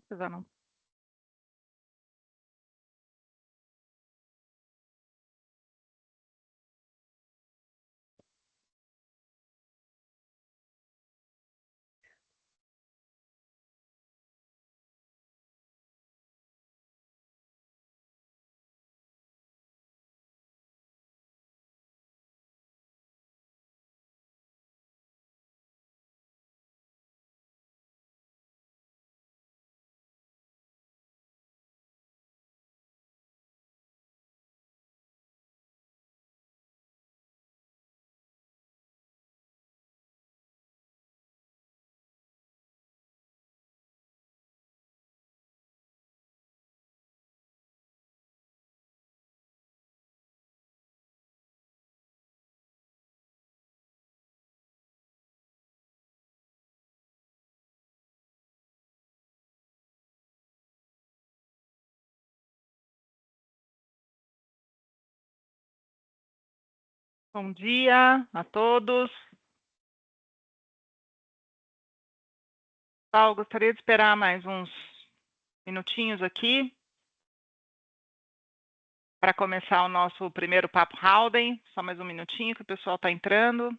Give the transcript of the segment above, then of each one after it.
Precisa não. Bom dia a todos. Pessoal, gostaria de esperar mais uns minutinhos aqui para começar o nosso primeiro Papo Howden. Só mais um minutinho que o pessoal está entrando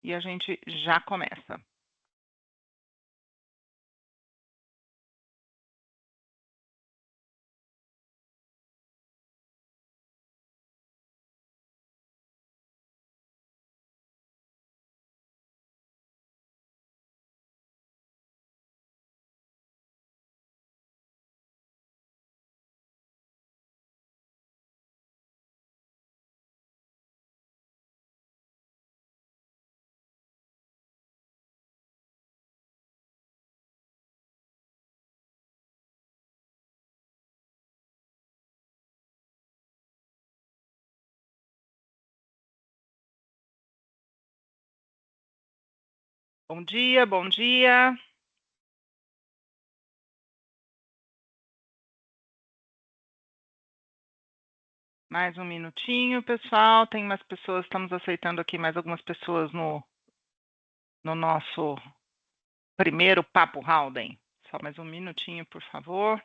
e a gente já começa. Bom dia, bom dia. Mais um minutinho, pessoal. Tem mais pessoas, estamos aceitando aqui mais algumas pessoas no nosso primeiro Papo Howden. Só mais um minutinho, por favor.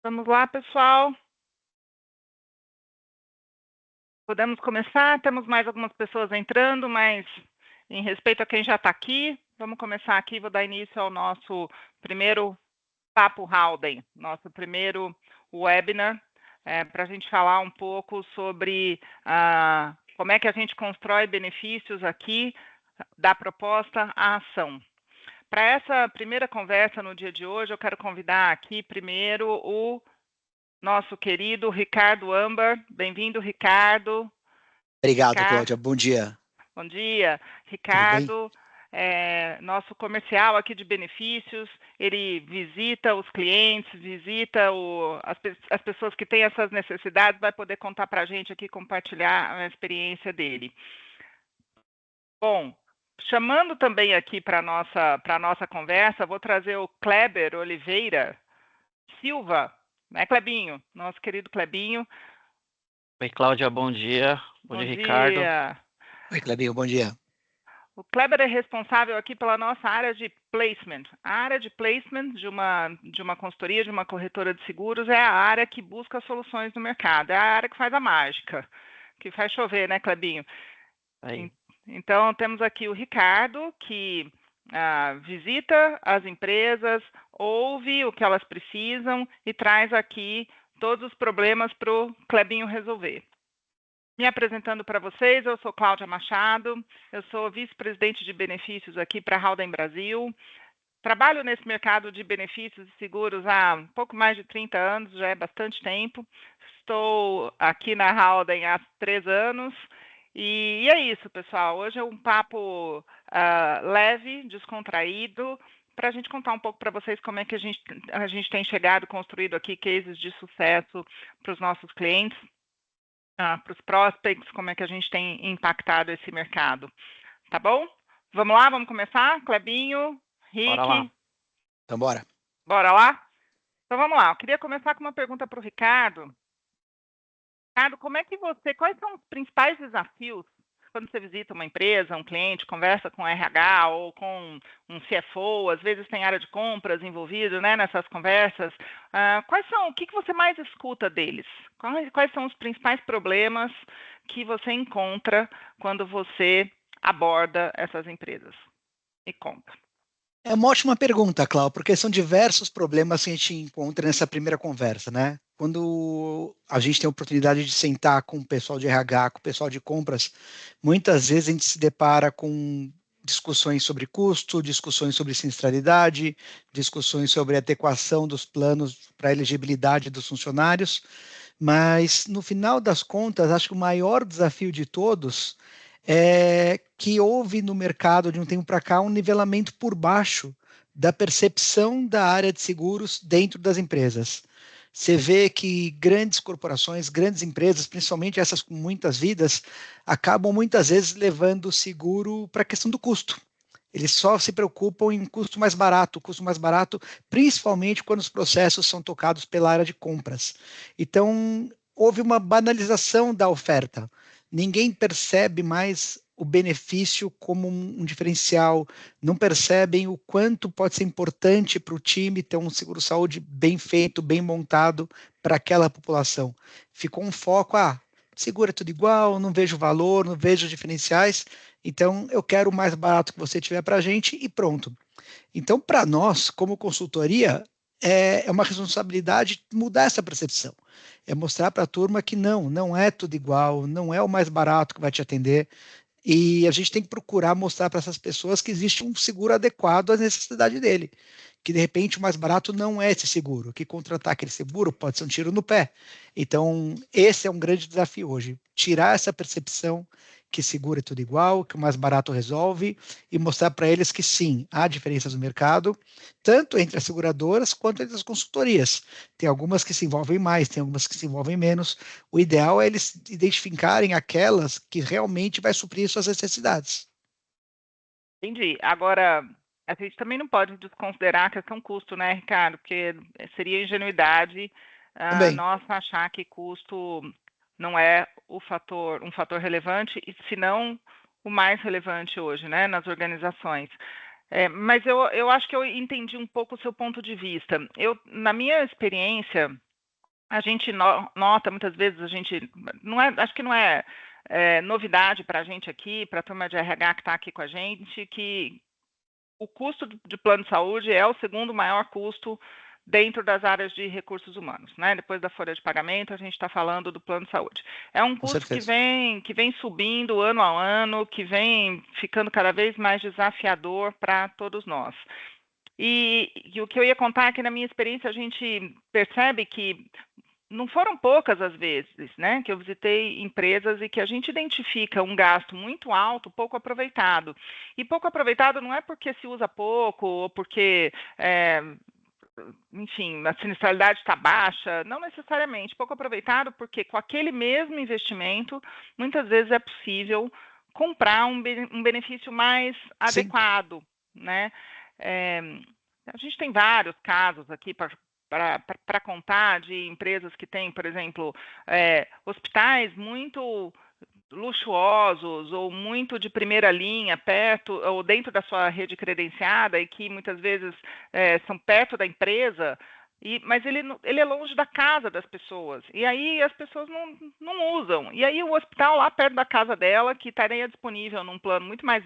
Vamos lá, pessoal. Podemos começar? Temos mais algumas pessoas entrando, mas em respeito a quem já está aqui, vamos começar aqui. Vou dar início ao nosso primeiro Papo Howden, nosso primeiro webinar, para a gente falar um pouco sobre como é que a gente constrói benefícios aqui da proposta à ação. Para essa primeira conversa no dia de hoje, eu quero convidar aqui primeiro o nosso querido Ricardo Ambar. Bem-vindo, Ricardo. Obrigado, Cláudia. Bom dia. Bom dia, Ricardo. Nosso comercial aqui de benefícios, ele visita os clientes, visita as pessoas que têm essas necessidades, vai poder contar para a gente aqui, compartilhar a experiência dele. Bom, chamando também aqui para a nossa conversa, vou trazer o Kleber Oliveira Silva, né, Clebinho? Nosso querido Clebinho. Oi, Cláudia, bom dia. Bom dia, Ricardo. Oi, Clebinho, bom dia. O Kleber é responsável aqui pela nossa área de placement. A área de placement de uma consultoria, de uma corretora de seguros, é a área que busca soluções no mercado. É a área que faz a mágica, que faz chover, né, Clebinho? Aí. Então, temos aqui o Ricardo, que visita as empresas, ouve o que elas precisam e traz aqui todos os problemas para o Clebinho resolver. Me apresentando para vocês, eu sou Cláudia Machado, eu sou vice-presidente de benefícios aqui para a Haldem Brasil. Trabalho nesse mercado de benefícios e seguros há um pouco mais de 30 anos, já é bastante tempo. Estou aqui na Haldem há 3 anos. E é isso, pessoal. Hoje é um papo leve, descontraído, para a gente contar um pouco para vocês como é que a gente tem chegado, construído aqui cases de sucesso para os nossos clientes, para os prospects, como é que a gente tem impactado esse mercado. Tá bom? Vamos lá, vamos começar? Clebinho, Rick? Bora lá. Então, bora. Bora lá? Então, vamos lá. Eu queria começar com uma pergunta para o Ricardo. Ricardo, quais são os principais desafios quando você visita uma empresa, um cliente, conversa com RH ou com um CFO, às vezes tem área de compras envolvido, né, nessas conversas. O que você mais escuta deles? Quais são os principais problemas que você encontra quando você aborda essas empresas? Me conta. É uma ótima pergunta, Cláudio, porque são diversos problemas que a gente encontra nessa primeira conversa, né? Quando a gente tem a oportunidade de sentar com o pessoal de RH, com o pessoal de compras, muitas vezes a gente se depara com discussões sobre custo, discussões sobre sinistralidade, discussões sobre adequação dos planos para a elegibilidade dos funcionários, mas no final das contas, acho que o maior desafio de todos é que houve no mercado de um tempo para cá um nivelamento por baixo da percepção da área de seguros dentro das empresas. Você vê que grandes corporações, grandes empresas, principalmente essas com muitas vidas, acabam muitas vezes levando o seguro para a questão do custo. Eles só se preocupam em custo mais barato, principalmente quando os processos são tocados pela área de compras. Então, houve uma banalização da oferta. Ninguém percebe mais o benefício como um diferencial, não percebem o quanto pode ser importante para o time ter um seguro-saúde bem feito, bem montado para aquela população. Ficou um foco, seguro é tudo igual, não vejo valor, não vejo diferenciais, então eu quero o mais barato que você tiver para a gente e pronto. Então, para nós, como consultoria, é uma responsabilidade mudar essa percepção. É mostrar para a turma que não é tudo igual, não é o mais barato que vai te atender. E a gente tem que procurar mostrar para essas pessoas que existe um seguro adequado à necessidade dele. Que de repente o mais barato não é esse seguro, que contratar aquele seguro pode ser um tiro no pé. Então, esse é um grande desafio hoje, tirar essa percepção que seguro é tudo igual, que o mais barato resolve, e mostrar para eles que sim, há diferenças no mercado, tanto entre as seguradoras quanto entre as consultorias. Tem algumas que se envolvem mais, tem algumas que se envolvem menos. O ideal é eles identificarem aquelas que realmente vai suprir suas necessidades. Entendi. Agora, a gente também não pode desconsiderar a questão custo, né, Ricardo? Porque seria ingenuidade nossa achar que custo não é um fator relevante, e se não o mais relevante hoje, né, nas organizações. Mas eu acho que eu entendi um pouco o seu ponto de vista. Na minha experiência, a gente nota muitas vezes, acho que não é novidade para a gente aqui, para a turma de RH que está aqui com a gente, que o custo de plano de saúde é o segundo maior custo dentro das áreas de recursos humanos, né? Depois da folha de pagamento, a gente está falando do plano de saúde. É um custo que vem subindo ano a ano, que vem ficando cada vez mais desafiador para todos nós. E o que eu ia contar é que, na minha experiência, a gente percebe que não foram poucas as vezes, né, que eu visitei empresas e que a gente identifica um gasto muito alto, pouco aproveitado. E pouco aproveitado não é porque se usa pouco ou porque, enfim, a sinistralidade está baixa, não necessariamente. Pouco aproveitado porque com aquele mesmo investimento, muitas vezes é possível comprar um benefício mais adequado, né? A gente tem vários casos aqui para contar de empresas que têm, por exemplo, hospitais muito luxuosos ou muito de primeira linha, perto ou dentro da sua rede credenciada, e que muitas vezes são perto da empresa, mas ele é longe da casa das pessoas, e aí as pessoas não usam. E aí o hospital lá perto da casa dela, que estaria disponível num plano muito mais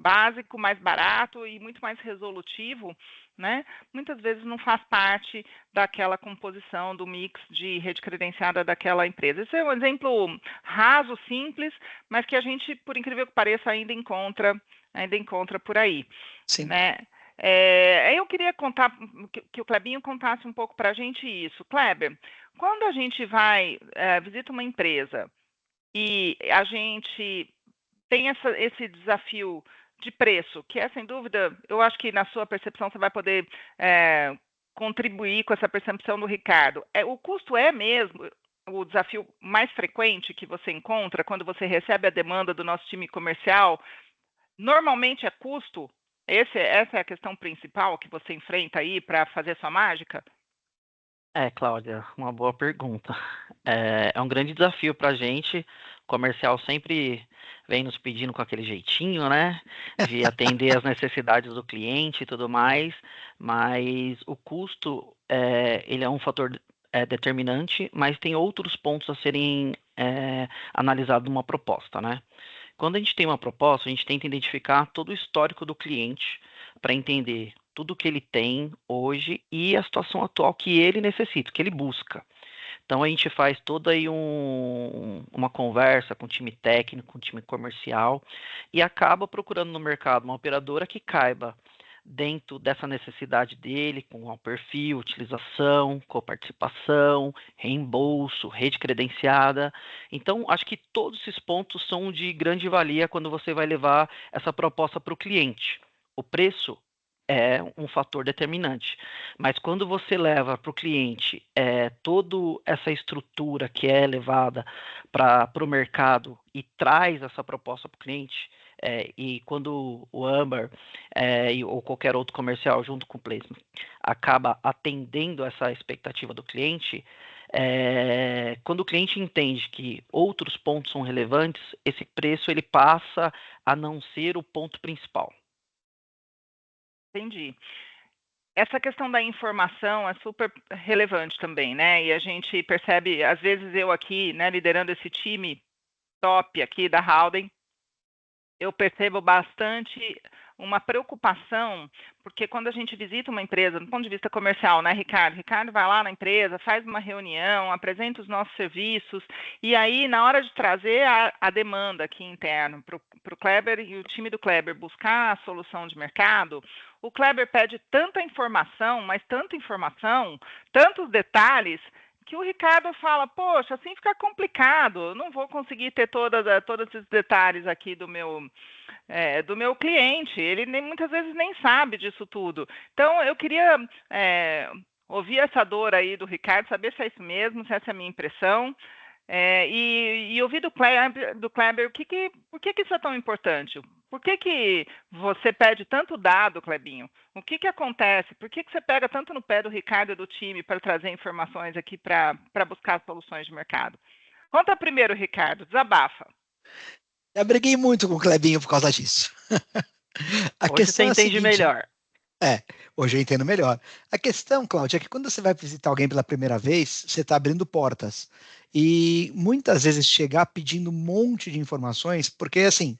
básico, mais barato e muito mais resolutivo, né, muitas vezes não faz parte daquela composição do mix de rede credenciada daquela empresa. Esse é um exemplo raso, simples, mas que a gente, por incrível que pareça, ainda encontra por aí. Sim. Né? Eu queria contar que o Clebinho contasse um pouco para a gente isso. Kleber, quando a gente visita uma empresa e a gente tem esse desafio de preço, que é, sem dúvida, eu acho que na sua percepção você vai poder contribuir com essa percepção do Ricardo. O custo é mesmo o desafio mais frequente que você encontra quando você recebe a demanda do nosso time comercial? Normalmente é custo? Essa é a questão principal que você enfrenta aí para fazer sua mágica? Cláudia, uma boa pergunta. É um grande desafio para a gente. O comercial sempre vem nos pedindo com aquele jeitinho, né? De atender as necessidades do cliente e tudo mais, mas o custo, ele é um fator determinante, mas tem outros pontos a serem analisados numa proposta, né? Quando a gente tem uma proposta, a gente tenta identificar todo o histórico do cliente para entender tudo o que ele tem hoje e a situação atual que ele necessita, que ele busca. Então a gente faz toda aí uma conversa com o time técnico, com o time comercial e acaba procurando no mercado uma operadora que caiba dentro dessa necessidade dele, com o perfil, utilização, coparticipação, reembolso, rede credenciada. Então, acho que todos esses pontos são de grande valia quando você vai levar essa proposta para o cliente. O preço é um fator determinante, mas quando você leva para o cliente toda essa estrutura que é levada para o mercado e traz essa proposta para o cliente, e quando o Amber ou qualquer outro comercial junto com o placement acaba atendendo essa expectativa do cliente, quando o cliente entende que outros pontos são relevantes, esse preço ele passa a não ser o ponto principal. Entendi. Essa questão da informação é super relevante também, né? E a gente percebe, às vezes eu aqui, né, liderando esse time top aqui da Howden, eu percebo bastante uma preocupação, porque quando a gente visita uma empresa, do ponto de vista comercial, né, Ricardo? Ricardo vai lá na empresa, faz uma reunião, apresenta os nossos serviços, e aí, na hora de trazer a demanda aqui interno para o Kleber e o time do Kleber buscar a solução de mercado, o Kleber pede tanta informação, mas tanta informação, tantos detalhes, que o Ricardo fala, poxa, assim fica complicado, eu não vou conseguir ter todos esses detalhes aqui do meu cliente, ele muitas vezes nem sabe disso tudo. Então, eu queria ouvir essa dor aí do Ricardo, saber se é isso mesmo, se essa é a minha impressão, e ouvir do Kleber, por que isso é tão importante? Por que você pede tanto dado, Clebinho? O que acontece? Por que você pega tanto no pé do Ricardo e do time para trazer informações aqui para buscar soluções de mercado? Conta primeiro, Ricardo, desabafa. Eu briguei muito com o Clebinho por causa disso. Hoje você entende melhor. Hoje eu entendo melhor. A questão, Cláudia, é que quando você vai visitar alguém pela primeira vez, você está abrindo portas. E muitas vezes chegar pedindo um monte de informações, porque assim,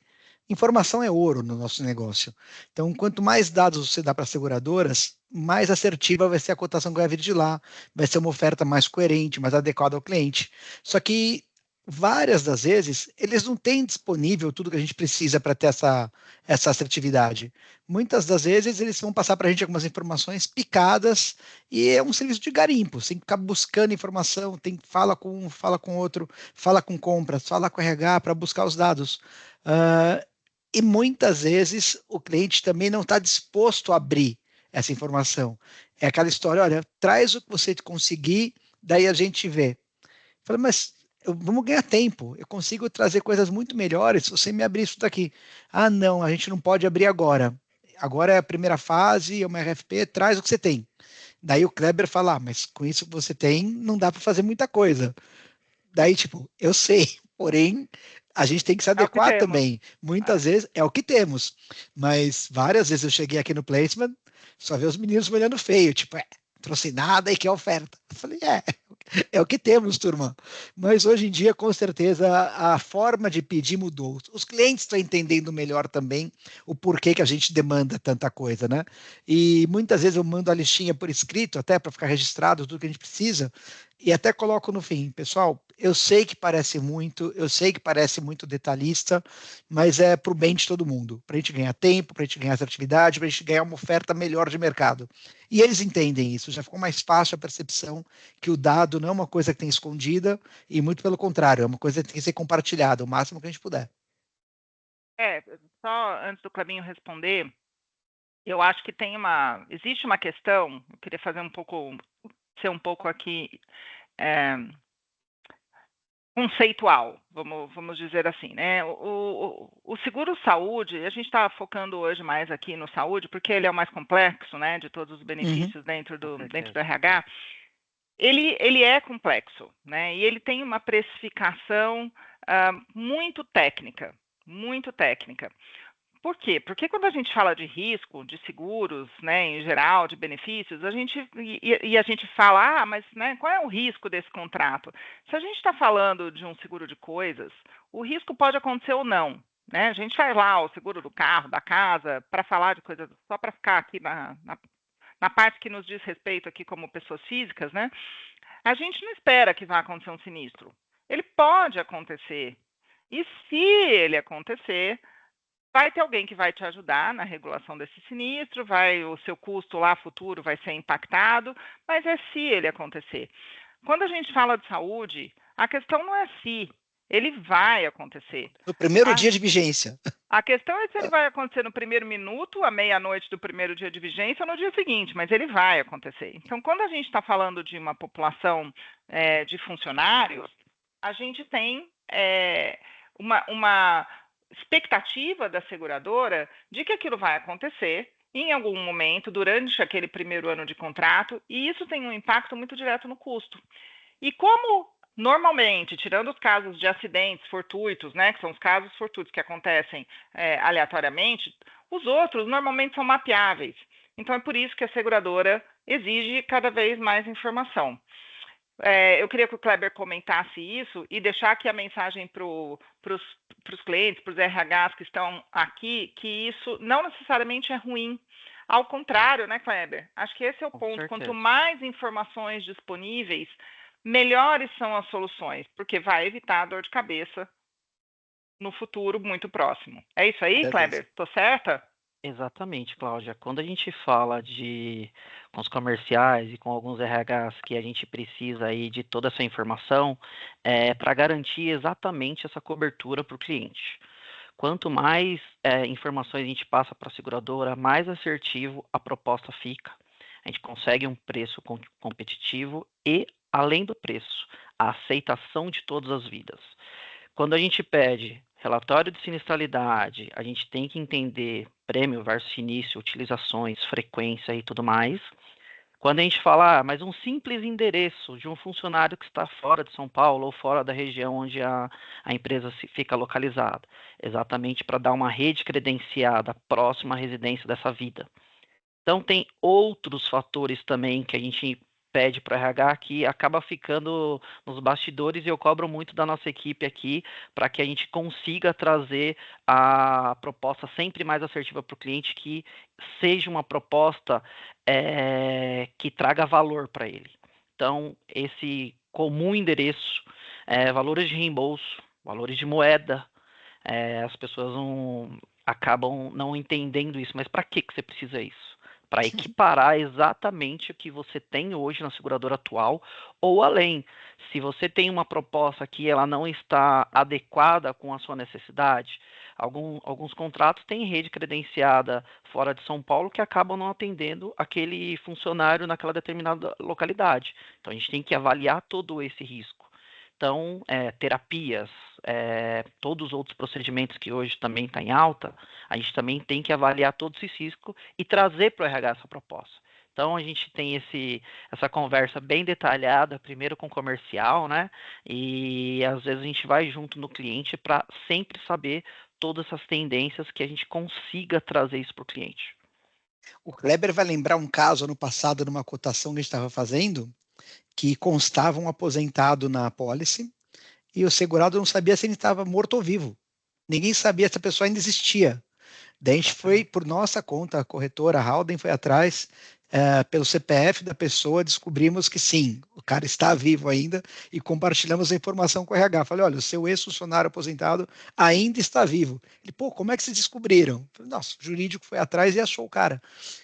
informação é ouro no nosso negócio. Então, quanto mais dados você dá para as seguradoras, mais assertiva vai ser a cotação que vai vir de lá, vai ser uma oferta mais coerente, mais adequada ao cliente. Só que várias das vezes eles não têm disponível tudo que a gente precisa para ter essa assertividade. Muitas das vezes eles vão passar para a gente algumas informações picadas e é um serviço de garimpo. Você tem que ficar buscando informação, fala com um, fala com outro, fala com compras, fala com RH para buscar os dados. E muitas vezes o cliente também não está disposto a abrir essa informação. É aquela história, olha, traz o que você conseguir, daí a gente vê. Falei, mas vamos ganhar tempo. Eu consigo trazer coisas muito melhores se você me abrir isso daqui. Ah, não, a gente não pode abrir agora. Agora é a primeira fase, é uma RFP, traz o que você tem. Daí o Kleber fala, mas com isso que você tem, não dá para fazer muita coisa. Daí, tipo, eu sei, porém, a gente tem que se adequar também. Muitas vezes é o que temos. Mas várias vezes eu cheguei aqui no placement, só ver os meninos me olhando feio, tipo, trouxe nada e que oferta. Eu falei, É o que temos, turma. Mas hoje em dia, com certeza, a forma de pedir mudou. Os clientes estão entendendo melhor também o porquê que a gente demanda tanta coisa, né? E muitas vezes eu mando a listinha por escrito, até para ficar registrado tudo que a gente precisa, e até coloco no fim. Pessoal, eu sei que parece muito, eu sei que parece muito detalhista, mas é para o bem de todo mundo, para a gente ganhar tempo, para a gente ganhar assertividade, para a gente ganhar uma oferta melhor de mercado. E eles entendem isso, já ficou mais fácil a percepção que o dado não é uma coisa que tem escondida, e muito pelo contrário, é uma coisa que tem que ser compartilhada o máximo que a gente puder. Só antes do Clebinho responder, eu acho que existe uma questão, eu queria ser um pouco aqui é, conceitual, vamos dizer assim, né? O seguro saúde, a gente está focando hoje mais aqui no saúde, porque ele é o mais complexo, né, de todos os benefícios dentro do RH. Ele é complexo, né? E ele tem uma precificação muito técnica, muito técnica. Por quê? Porque quando a gente fala de risco, de seguros, né, em geral, de benefícios, a gente fala, mas né, qual é o risco desse contrato? Se a gente está falando de um seguro de coisas, o risco pode acontecer ou não. Né? A gente faz lá o seguro do carro, da casa, para falar de coisas, só para ficar aqui na parte que nos diz respeito aqui como pessoas físicas, né? A gente não espera que vá acontecer um sinistro. Ele pode acontecer. E se ele acontecer, vai ter alguém que vai te ajudar na regulação desse sinistro, o seu custo lá futuro vai ser impactado, mas é se ele acontecer. Quando a gente fala de saúde, a questão não é se, ele vai acontecer. No primeiro dia de vigência. A questão é se ele vai acontecer no primeiro minuto, à meia-noite do primeiro dia de vigência, ou no dia seguinte, mas ele vai acontecer. Então, quando a gente está falando de uma população de funcionários, a gente tem uma expectativa da seguradora de que aquilo vai acontecer em algum momento, durante aquele primeiro ano de contrato, e isso tem um impacto muito direto no custo. E como normalmente, tirando os casos de acidentes fortuitos, né, que são os casos fortuitos que acontecem aleatoriamente, os outros normalmente são mapeáveis. Então é por isso que a seguradora exige cada vez mais informação. Eu queria que o Kleber comentasse isso e deixar aqui a mensagem para os clientes, para os RHs que estão aqui, que isso não necessariamente é ruim. Ao contrário, né, Kleber? Acho que esse é o ponto. certeza. Quanto mais informações disponíveis, melhores são as soluções, porque vai evitar dor de cabeça no futuro muito próximo. É isso aí, Kleber? Tô certa? Exatamente, Cláudia. Quando a gente fala com os comerciais e com alguns RHs que a gente precisa aí de toda essa informação, para garantir exatamente essa cobertura para o cliente. Quanto mais informações a gente passa para a seguradora, mais assertivo a proposta fica. A gente consegue um preço competitivo e, além do preço, a aceitação de todas as vidas. Quando a gente pede relatório de sinistralidade, a gente tem que entender prêmio versus início, utilizações, frequência e tudo mais. Quando a gente fala, mas um simples endereço de um funcionário que está fora de São Paulo ou fora da região onde a empresa fica localizada, exatamente para dar uma rede credenciada próxima à residência dessa vida. Então, tem outros fatores também que a gente pede para o RH que acaba ficando nos bastidores e eu cobro muito da nossa equipe aqui para que a gente consiga trazer a proposta sempre mais assertiva para o cliente, que seja uma proposta que traga valor para ele. Então, esse comum endereço, valores de reembolso, valores de moeda, as pessoas acabam não entendendo isso, mas para que você precisa isso? Para equiparar exatamente o que você tem hoje na seguradora atual ou além. Se você tem uma proposta que ela não está adequada com a sua necessidade, alguns contratos têm rede credenciada fora de São Paulo que acabam não atendendo aquele funcionário naquela determinada localidade. Então a gente tem que avaliar todo esse risco. Então, terapias, todos os outros procedimentos que hoje também estão em alta, a gente também tem que avaliar todo esse risco e trazer para o RH essa proposta. Então, a gente tem essa conversa bem detalhada, primeiro com o comercial, né? E às vezes a gente vai junto no cliente para sempre saber todas essas tendências que a gente consiga trazer isso para o cliente. O Kleber vai lembrar um caso ano passado, numa cotação que a gente estava fazendo, que constava um aposentado na apólice e o segurado não sabia se ele estava morto ou vivo. Ninguém sabia se a pessoa ainda existia. Daí a gente foi, por nossa conta, a corretora a Howden foi atrás, pelo CPF da pessoa, descobrimos que sim, o cara está vivo ainda e compartilhamos a informação com o RH. Falei, olha, o seu ex-funcionário aposentado ainda está vivo. Ele, pô, como é que vocês descobriram? Falei, nossa, o jurídico foi atrás e achou o cara.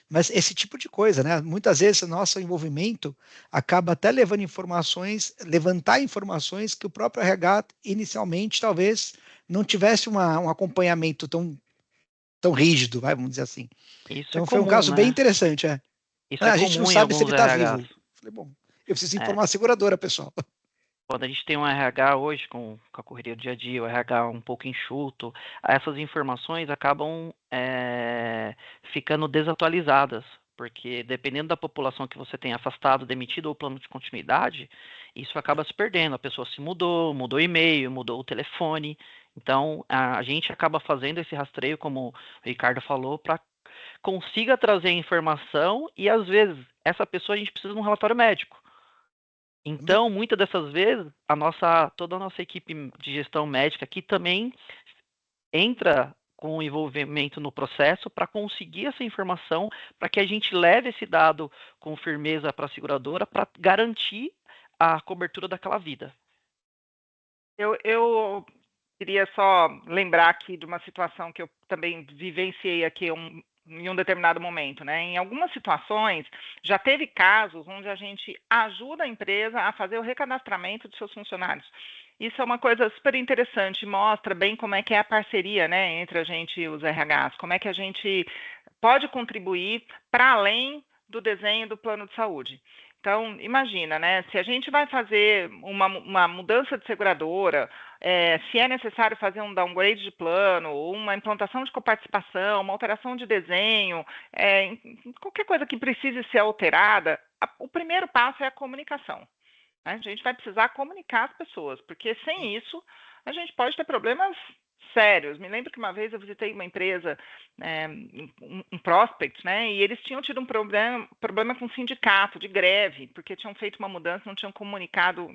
Mas esse tipo de coisa, né? Muitas vezes o nosso envolvimento acaba até levando informações, levantar informações que o próprio RH inicialmente talvez não tivesse um acompanhamento tão rígido, vamos dizer assim. Isso é Então foi um comum, caso bem né? interessante. Isso é A gente não comum em sabe se ele alguns está RHs. vivo. Falei, bom, eu preciso É, informar a seguradora, pessoal. quando a gente tem um RH hoje, com a correria do dia a dia, o RH um pouco enxuto, essas informações acabam ficando desatualizadas, porque dependendo da população que você tem afastado, demitido ou plano de continuidade, isso acaba se perdendo. A pessoa se mudou o e-mail, mudou o telefone. Então, a gente acaba fazendo esse rastreio, como o Ricardo falou, para consiga trazer informação e, às vezes, essa pessoa a gente precisa de um relatório médico. Então, muitas dessas vezes, toda a nossa equipe de gestão médica aqui também entra com o envolvimento no processo para conseguir essa informação, para que a gente leve esse dado com firmeza para a seguradora, para garantir a cobertura daquela vida. Eu queria só lembrar aqui de uma situação que eu também vivenciei aqui em um determinado momento, né? Em algumas situações, já teve casos onde a gente ajuda a empresa a fazer o recadastramento de seus funcionários. Isso é uma coisa super interessante, mostra bem como é que é a parceria, né, entre a gente e os RHs, como é que a gente pode contribuir para além do desenho do plano de saúde. Então, imagina, né? Se a gente vai fazer uma mudança de seguradora, se é necessário fazer um downgrade de plano, uma implantação de coparticipação, uma alteração de desenho, qualquer coisa que precise ser alterada, o primeiro passo é a comunicação. Né? A gente vai precisar comunicar as pessoas, porque sem isso a gente pode ter problemas sérios. Me lembro que uma vez eu visitei uma empresa, um prospect, né, e eles tinham tido um problema com o sindicato de greve, porque tinham feito uma mudança, não tinham comunicado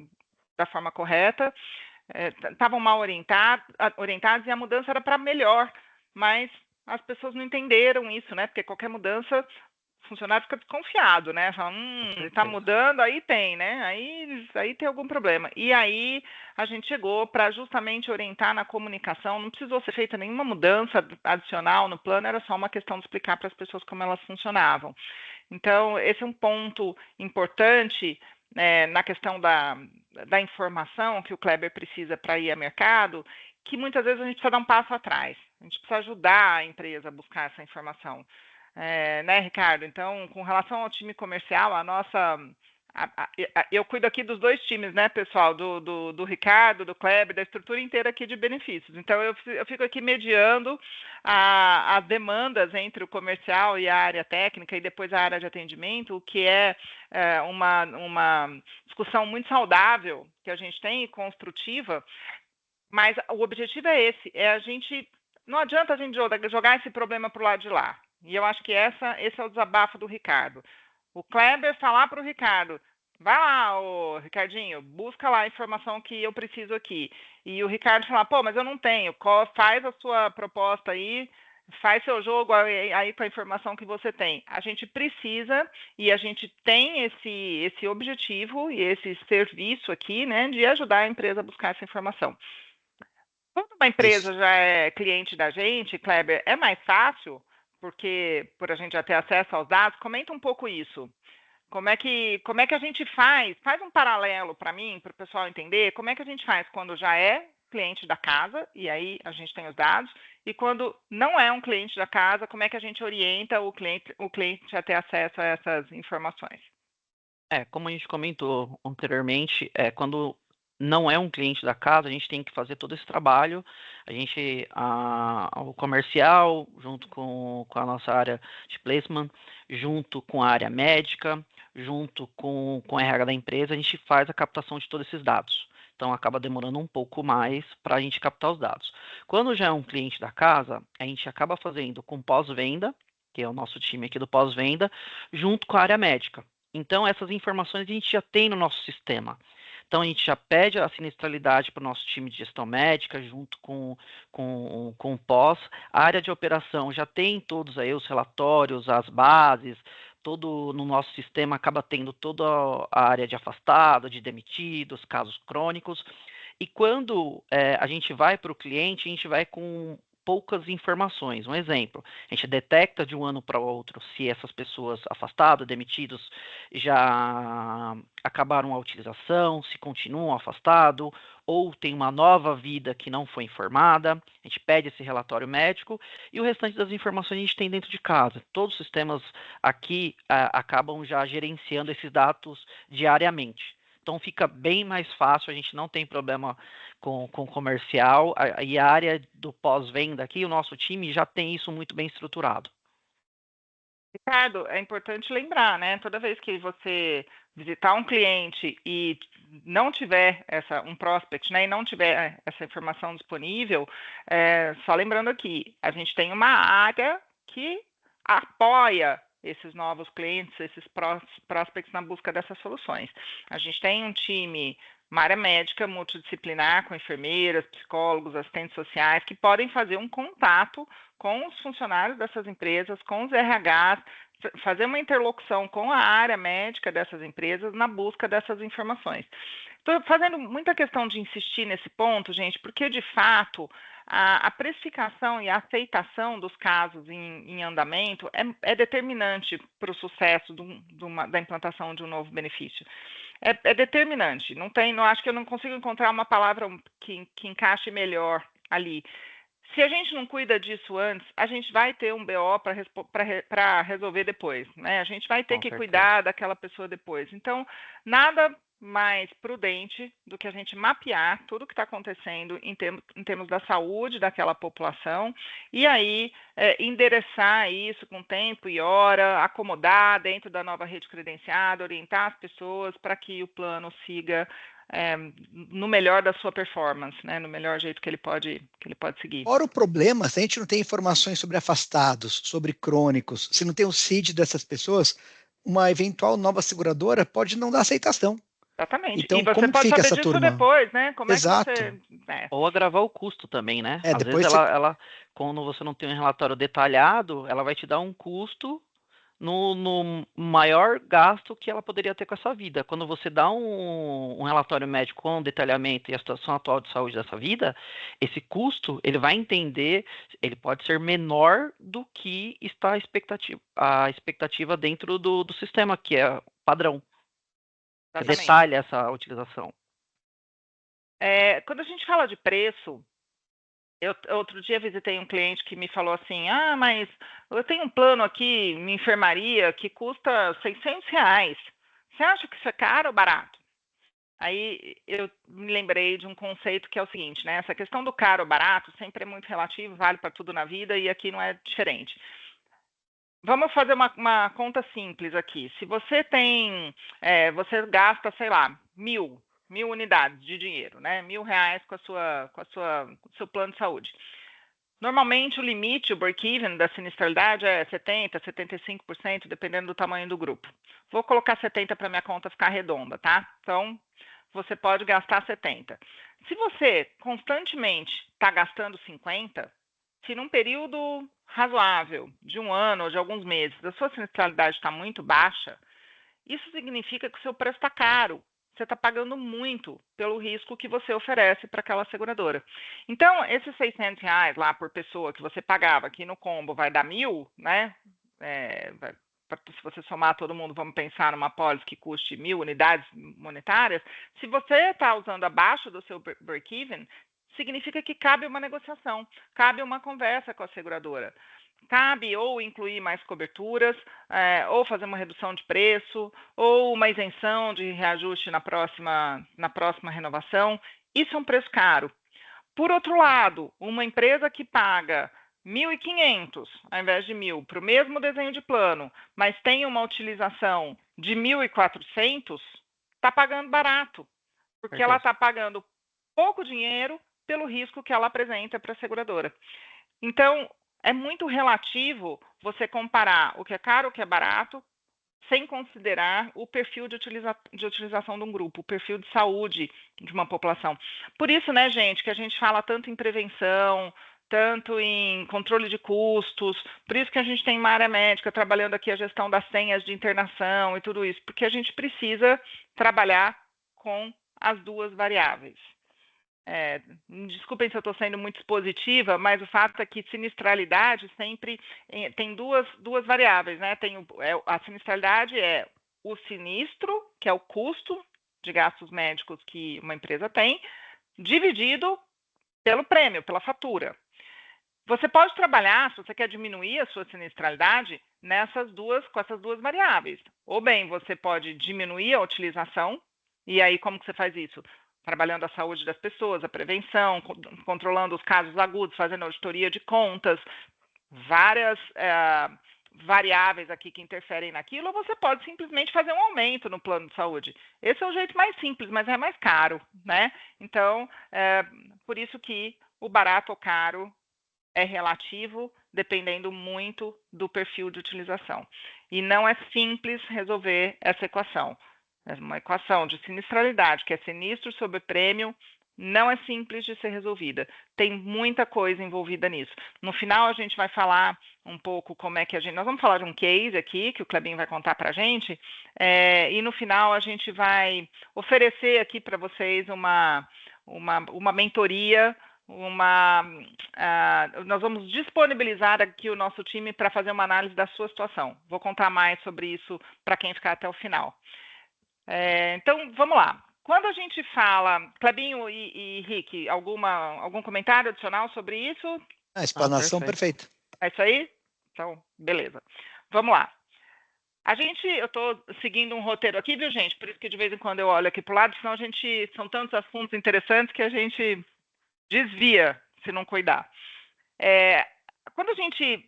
da forma correta, estavam mal orientados e a mudança era para melhor, mas as pessoas não entenderam isso, né, porque qualquer mudança o funcionário fica desconfiado, né? Fala, ele está mudando, aí tem, né? Aí tem algum problema. E aí a gente chegou para justamente orientar na comunicação, não precisou ser feita nenhuma mudança adicional no plano, era só uma questão de explicar para as pessoas como elas funcionavam. Então, esse é um ponto importante na questão da informação que o Kleber precisa para ir ao mercado, que muitas vezes a gente precisa dar um passo atrás. A gente precisa ajudar a empresa a buscar essa informação. Né, Ricardo? Então, com relação ao time comercial, eu cuido aqui dos dois times, né, pessoal? Do Ricardo, do Kleber, da estrutura inteira aqui de benefícios. Então, eu fico aqui mediando as demandas entre o comercial e a área técnica e depois a área de atendimento, o que é uma discussão muito saudável que a gente tem e construtiva, mas o objetivo é esse, a gente. Não adianta a gente jogar esse problema para o lado de lá. E eu acho que esse é o desabafo do Ricardo. O Kleber falar para o Ricardo, vai lá, ô, Ricardinho, busca lá a informação que eu preciso aqui. E o Ricardo falar, pô, mas eu não tenho, faz a sua proposta aí, faz seu jogo aí com a informação que você tem. A gente precisa e a gente tem esse objetivo e esse serviço aqui, né, de ajudar a empresa a buscar essa informação. Quando uma empresa já é cliente da gente, Kleber, é mais fácil, porque por a gente já ter acesso aos dados, comenta um pouco isso. Como é que a gente faz? Faz um paralelo para mim, para o pessoal entender, como é que a gente faz quando já é cliente da casa, e aí a gente tem os dados, e quando não é um cliente da casa, como é que a gente orienta o cliente a ter acesso a essas informações? Como a gente comentou anteriormente, quando não é um cliente da casa, a gente tem que fazer todo esse trabalho. O comercial, junto com a nossa área de placement, junto com a área médica, junto com o RH da empresa, a gente faz a captação de todos esses dados. Então, acaba demorando um pouco mais para a gente captar os dados. Quando já é um cliente da casa, a gente acaba fazendo com pós-venda, que é o nosso time aqui do pós-venda, junto com a área médica. Então, essas informações a gente já tem no nosso sistema. Então, a gente já pede a sinistralidade para o nosso time de gestão médica, junto com o pós. A área de operação já tem todos aí os relatórios, as bases, todo no nosso sistema acaba tendo toda a área de afastado, de demitidos, casos crônicos. E quando a gente vai para o cliente, a gente vai com poucas informações. Um exemplo, a gente detecta de um ano para o outro se essas pessoas afastadas, demitidos, já acabaram a utilização, se continuam afastados, ou tem uma nova vida que não foi informada. A gente pede esse relatório médico e o restante das informações a gente tem dentro de casa. Todos os sistemas aqui acabam já gerenciando esses dados diariamente. Então fica bem mais fácil, a gente não tem problema com comercial, e a área do pós-venda aqui, o nosso time já tem isso muito bem estruturado. Ricardo, é importante lembrar, né? Toda vez que você visitar um cliente e não tiver um prospect, né, e não tiver essa informação disponível, só lembrando aqui, a gente tem uma área que apoia esses novos clientes, esses prospects na busca dessas soluções. A gente tem um time, uma área médica multidisciplinar, com enfermeiras, psicólogos, assistentes sociais, que podem fazer um contato com os funcionários dessas empresas, com os RHs, fazer uma interlocução com a área médica dessas empresas na busca dessas informações. Estou fazendo muita questão de insistir nesse ponto, gente, porque, de fato, a precificação e a aceitação dos casos em andamento é determinante para o sucesso da implantação de um novo benefício. É determinante. Não acho que eu não consigo encontrar uma palavra que encaixe melhor ali. Se a gente não cuida disso antes, a gente vai ter um BO para resolver depois, né? A gente vai ter que cuidar daquela pessoa depois. Então, nada mais prudente do que a gente mapear tudo o que está acontecendo em termos da saúde daquela população e aí endereçar isso com tempo e hora, acomodar dentro da nova rede credenciada, orientar as pessoas para que o plano siga no melhor da sua performance, né, no melhor jeito que ele pode seguir. Ora, o problema, se a gente não tem informações sobre afastados, sobre crônicos, se não tem o CID dessas pessoas, uma eventual nova seguradora pode não dar aceitação. Exatamente. Então, e você como pode fica saber essa disso turma? depois, né? Como Exato. é que você... Ou agravar o custo também, né? Às depois vezes ela, quando você não tem um relatório detalhado, ela vai te dar um custo no maior gasto que ela poderia ter com a sua vida. Quando você dá um relatório médico com detalhamento e a situação atual de saúde dessa vida, esse custo, ele vai entender, ele pode ser menor do que está a expectativa dentro do sistema, que é padrão. Que detalha essa utilização. Quando a gente fala de preço, outro dia visitei um cliente que me falou assim, mas eu tenho um plano aqui em enfermaria que custa R$600. Você acha que isso é caro ou barato? Aí eu me lembrei de um conceito que é o seguinte, né? Essa questão do caro ou barato sempre é muito relativo, vale para tudo na vida e aqui não é diferente. Vamos fazer uma conta simples aqui. Se você você gasta, sei lá, mil unidades de dinheiro, né? R$1.000 com o seu plano de saúde. Normalmente o limite, o break-even da sinistralidade é 70%, 75%, dependendo do tamanho do grupo. Vou colocar 70% para minha conta ficar redonda, tá? Então, você pode gastar 70%. Se você constantemente está gastando 50%, se num período razoável, de um ano ou de alguns meses, a sua sinistralidade está muito baixa, isso significa que o seu preço está caro. Você está pagando muito pelo risco que você oferece para aquela seguradora. Então, esses R$600 lá por pessoa que você pagava aqui no combo vai dar 1.000, né? Se você somar todo mundo, vamos pensar numa pólice que custe 1.000 unidades monetárias. Se você está usando abaixo do seu break-even, significa que cabe uma negociação, cabe uma conversa com a seguradora. Cabe ou incluir mais coberturas, ou fazer uma redução de preço, ou uma isenção de reajuste na próxima renovação. Isso é um preço caro. Por outro lado, uma empresa que paga 1.500 ao invés de 1.000 para o mesmo desenho de plano, mas tem uma utilização de 1.400, está pagando barato, porque ela está pagando pouco dinheiro pelo risco que ela apresenta para a seguradora. Então, é muito relativo você comparar o que é caro, o que é barato, sem considerar o perfil de utilização de um grupo, o perfil de saúde de uma população. Por isso, né, gente, que a gente fala tanto em prevenção, tanto em controle de custos, por isso que a gente tem uma área médica trabalhando aqui a gestão das senhas de internação e tudo isso, porque a gente precisa trabalhar com as duas variáveis. Desculpem se eu estou sendo muito expositiva, mas o fato é que sinistralidade sempre tem duas variáveis, né? A sinistralidade é o sinistro, que é o custo de gastos médicos que uma empresa tem, dividido pelo prêmio, pela fatura. Você pode trabalhar, se você quer diminuir a sua sinistralidade, com essas duas variáveis. Ou bem, você pode diminuir a utilização, e aí como que você faz isso? Trabalhando a saúde das pessoas, a prevenção, controlando os casos agudos, fazendo auditoria de contas, várias variáveis aqui que interferem naquilo, ou você pode simplesmente fazer um aumento no plano de saúde. Esse é o jeito mais simples, mas é mais caro, né? Então, por isso que o barato ou caro é relativo, dependendo muito do perfil de utilização. E não é simples resolver essa equação. É uma equação de sinistralidade, que é sinistro sobre prêmio, não é simples de ser resolvida. Tem muita coisa envolvida nisso. No final, a gente vai falar um pouco como é que nós vamos falar de um case aqui, que o Clebinho vai contar para a gente, e no final a gente vai oferecer aqui para vocês uma mentoria, nós vamos disponibilizar aqui o nosso time para fazer uma análise da sua situação. Vou contar mais sobre isso para quem ficar até o final. Então, vamos lá. Quando a gente fala, Clebinho e Rick, algum comentário adicional sobre isso? A explanação perfeita. É isso aí? Então, beleza. Vamos lá. Eu estou seguindo um roteiro aqui, viu, gente? Por isso que de vez em quando eu olho aqui para o lado, senão são tantos assuntos interessantes que a gente desvia se não cuidar. Quando a gente...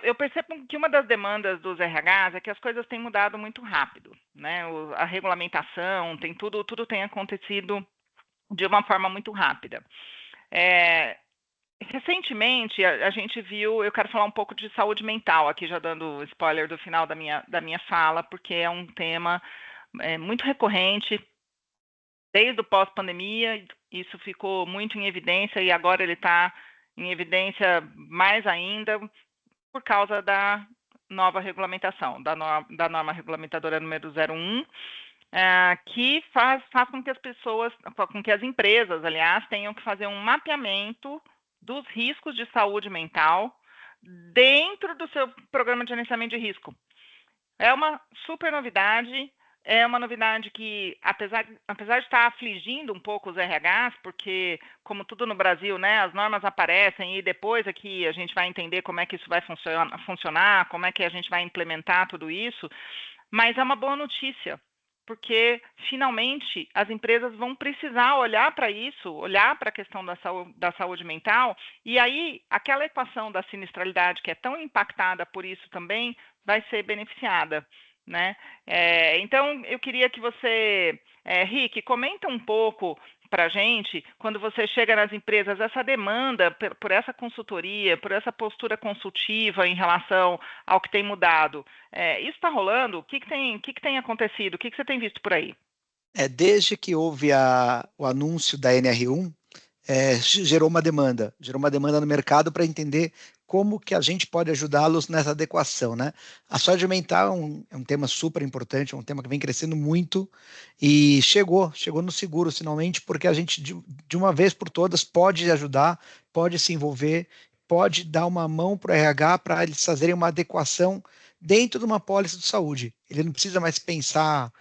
eu percebo que uma das demandas dos RHs é que as coisas têm mudado muito rápido, né? A regulamentação, tudo tem acontecido de uma forma muito rápida. Recentemente, a gente viu... Eu quero falar um pouco de saúde mental, aqui já dando spoiler do final da minha fala, porque é um tema muito recorrente. Desde o pós-pandemia, isso ficou muito em evidência e agora ele está em evidência mais ainda por causa da nova regulamentação, da norma regulamentadora número 01, que faz com que as empresas, aliás, tenham que fazer um mapeamento dos riscos de saúde mental dentro do seu programa de gerenciamento de risco. É uma super novidade. É uma novidade que, apesar de estar afligindo um pouco os RHs, porque, como tudo no Brasil, né, as normas aparecem e depois aqui a gente vai entender como é que isso vai funcionar, como é que a gente vai implementar tudo isso, mas é uma boa notícia, porque, finalmente, as empresas vão precisar olhar para isso, olhar para a questão da saúde mental, e aí aquela equação da sinistralidade, que é tão impactada por isso também, vai ser beneficiada. Né? Então, eu queria que você, Rick, comenta um pouco para a gente, quando você chega nas empresas, essa demanda por essa consultoria, por essa postura consultiva em relação ao que tem mudado. Isso está rolando? O que tem acontecido? O que você tem visto por aí? Desde que houve o anúncio da NR1, gerou uma demanda no mercado para entender como que a gente pode ajudá-los nessa adequação, né? A saúde mental é um tema super importante, é um tema que vem crescendo muito e chegou no seguro finalmente, porque a gente de uma vez por todas pode ajudar, pode se envolver, pode dar uma mão para o RH para eles fazerem uma adequação dentro de uma pólice de saúde. Ele não precisa mais pensar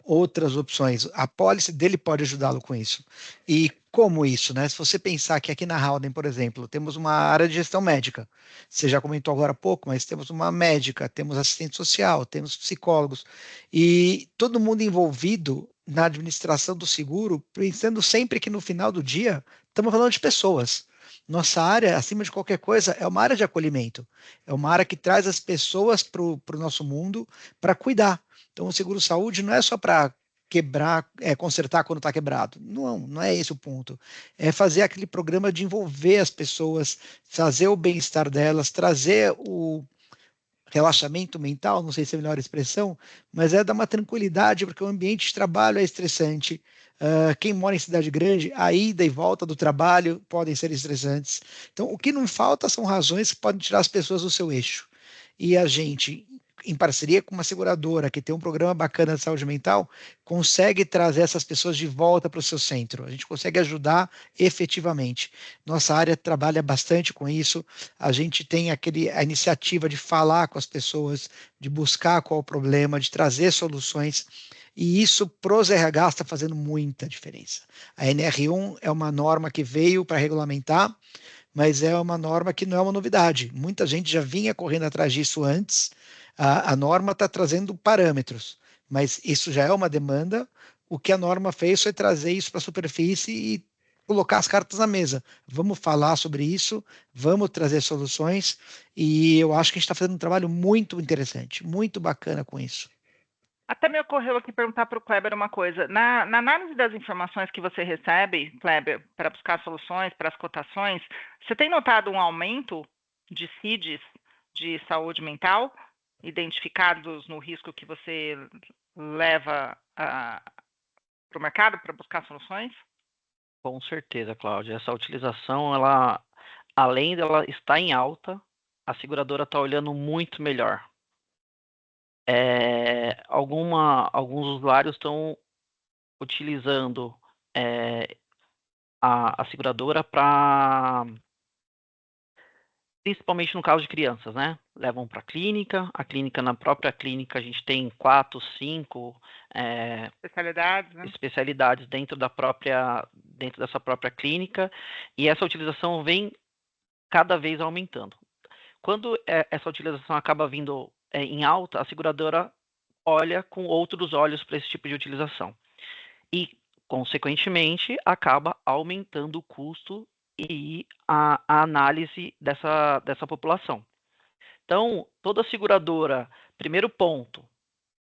outras opções. A pólice dele pode ajudá-lo com isso. E como isso, né? Se você pensar que aqui na Howden, por exemplo, temos uma área de gestão médica. Você já comentou agora há pouco, mas temos uma médica, temos assistente social, temos psicólogos e todo mundo envolvido na administração do seguro, pensando sempre que no final do dia estamos falando de pessoas. Nossa área, acima de qualquer coisa, é uma área de acolhimento. É uma área que traz as pessoas para o nosso mundo para cuidar. Então, o seguro-saúde não é só para quebrar, consertar quando está quebrado. Não é esse o ponto. É fazer aquele programa de envolver as pessoas, trazer o bem-estar delas, trazer relaxamento mental, não sei se é a melhor expressão, mas é dar uma tranquilidade, porque o ambiente de trabalho é estressante. Quem mora em cidade grande, a ida e volta do trabalho podem ser estressantes. Então, o que não falta são razões que podem tirar as pessoas do seu eixo. E a gente, em parceria com uma seguradora que tem um programa bacana de saúde mental, consegue trazer essas pessoas de volta para o seu centro. A gente consegue ajudar efetivamente. Nossa área trabalha bastante com isso. A gente tem a iniciativa de falar com as pessoas, de buscar qual o problema, de trazer soluções. E isso para os RH está fazendo muita diferença. A NR1 é uma norma que veio para regulamentar, mas é uma norma que não é uma novidade. Muita gente já vinha correndo atrás disso antes. A norma está trazendo parâmetros, mas isso já é uma demanda. O que a norma fez foi trazer isso para a superfície e colocar as cartas na mesa. Vamos falar sobre isso, vamos trazer soluções, e eu acho que a gente está fazendo um trabalho muito interessante, muito bacana com isso. Até me ocorreu aqui perguntar para o Kleber uma coisa. Na análise das informações que você recebe, Kleber, para buscar soluções, para as cotações, você tem notado um aumento de CIDs de saúde mental identificados no risco que você leva para o mercado para buscar soluções? Com certeza, Cláudia. Essa utilização, ela, além dela estar em alta, a seguradora está olhando muito melhor. Alguns usuários estão utilizando a seguradora para, principalmente no caso de crianças, né? Levam para a clínica, na própria clínica, a gente tem 4, 5 especialidades, né? especialidades dentro dessa própria clínica, e essa utilização vem cada vez aumentando. Quando essa utilização acaba vindo em alta, a seguradora olha com outros olhos para esse tipo de utilização. E, consequentemente, acaba aumentando o custo e a análise dessa população. Então, toda seguradora, primeiro ponto,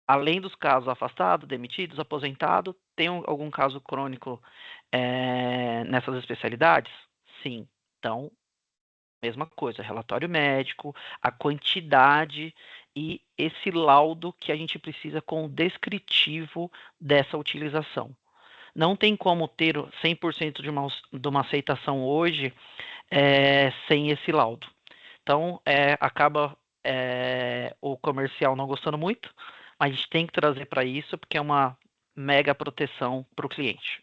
além dos casos afastados, demitidos, aposentados, tem algum caso crônico nessas especialidades? Sim. Então, mesma coisa, relatório médico, a quantidade e esse laudo que a gente precisa com o descritivo dessa utilização. Não tem como ter 100% de uma aceitação hoje sem esse laudo. Então, acaba o comercial não gostando muito, mas a gente tem que trazer para isso, porque é uma mega proteção para o cliente.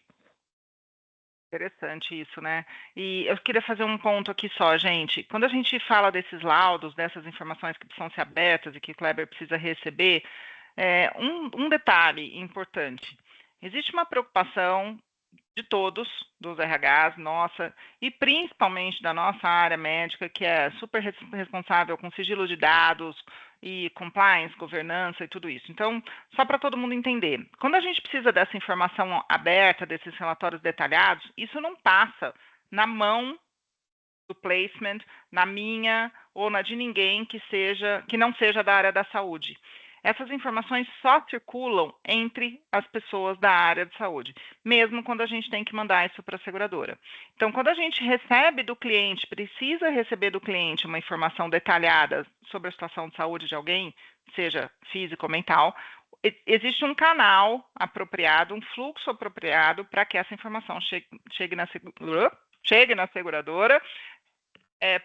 Interessante isso, né? E eu queria fazer um ponto aqui só, gente. Quando a gente fala desses laudos, dessas informações que precisam ser abertas e que o Kleber precisa receber, um detalhe importante. Existe uma preocupação de todos, dos RHs, nossa, e principalmente da nossa área médica, que é super responsável com sigilo de dados e compliance, governança e tudo isso. Então, só para todo mundo entender, quando a gente precisa dessa informação aberta, desses relatórios detalhados, isso não passa na mão do placement, na minha ou na de ninguém que não seja da área da saúde. Essas informações só circulam entre as pessoas da área de saúde, mesmo quando a gente tem que mandar isso para a seguradora. Então, quando a gente recebe do cliente, precisa receber do cliente uma informação detalhada sobre a situação de saúde de alguém, seja físico ou mental, existe um canal apropriado, um fluxo apropriado para que essa informação chegue na seguradora,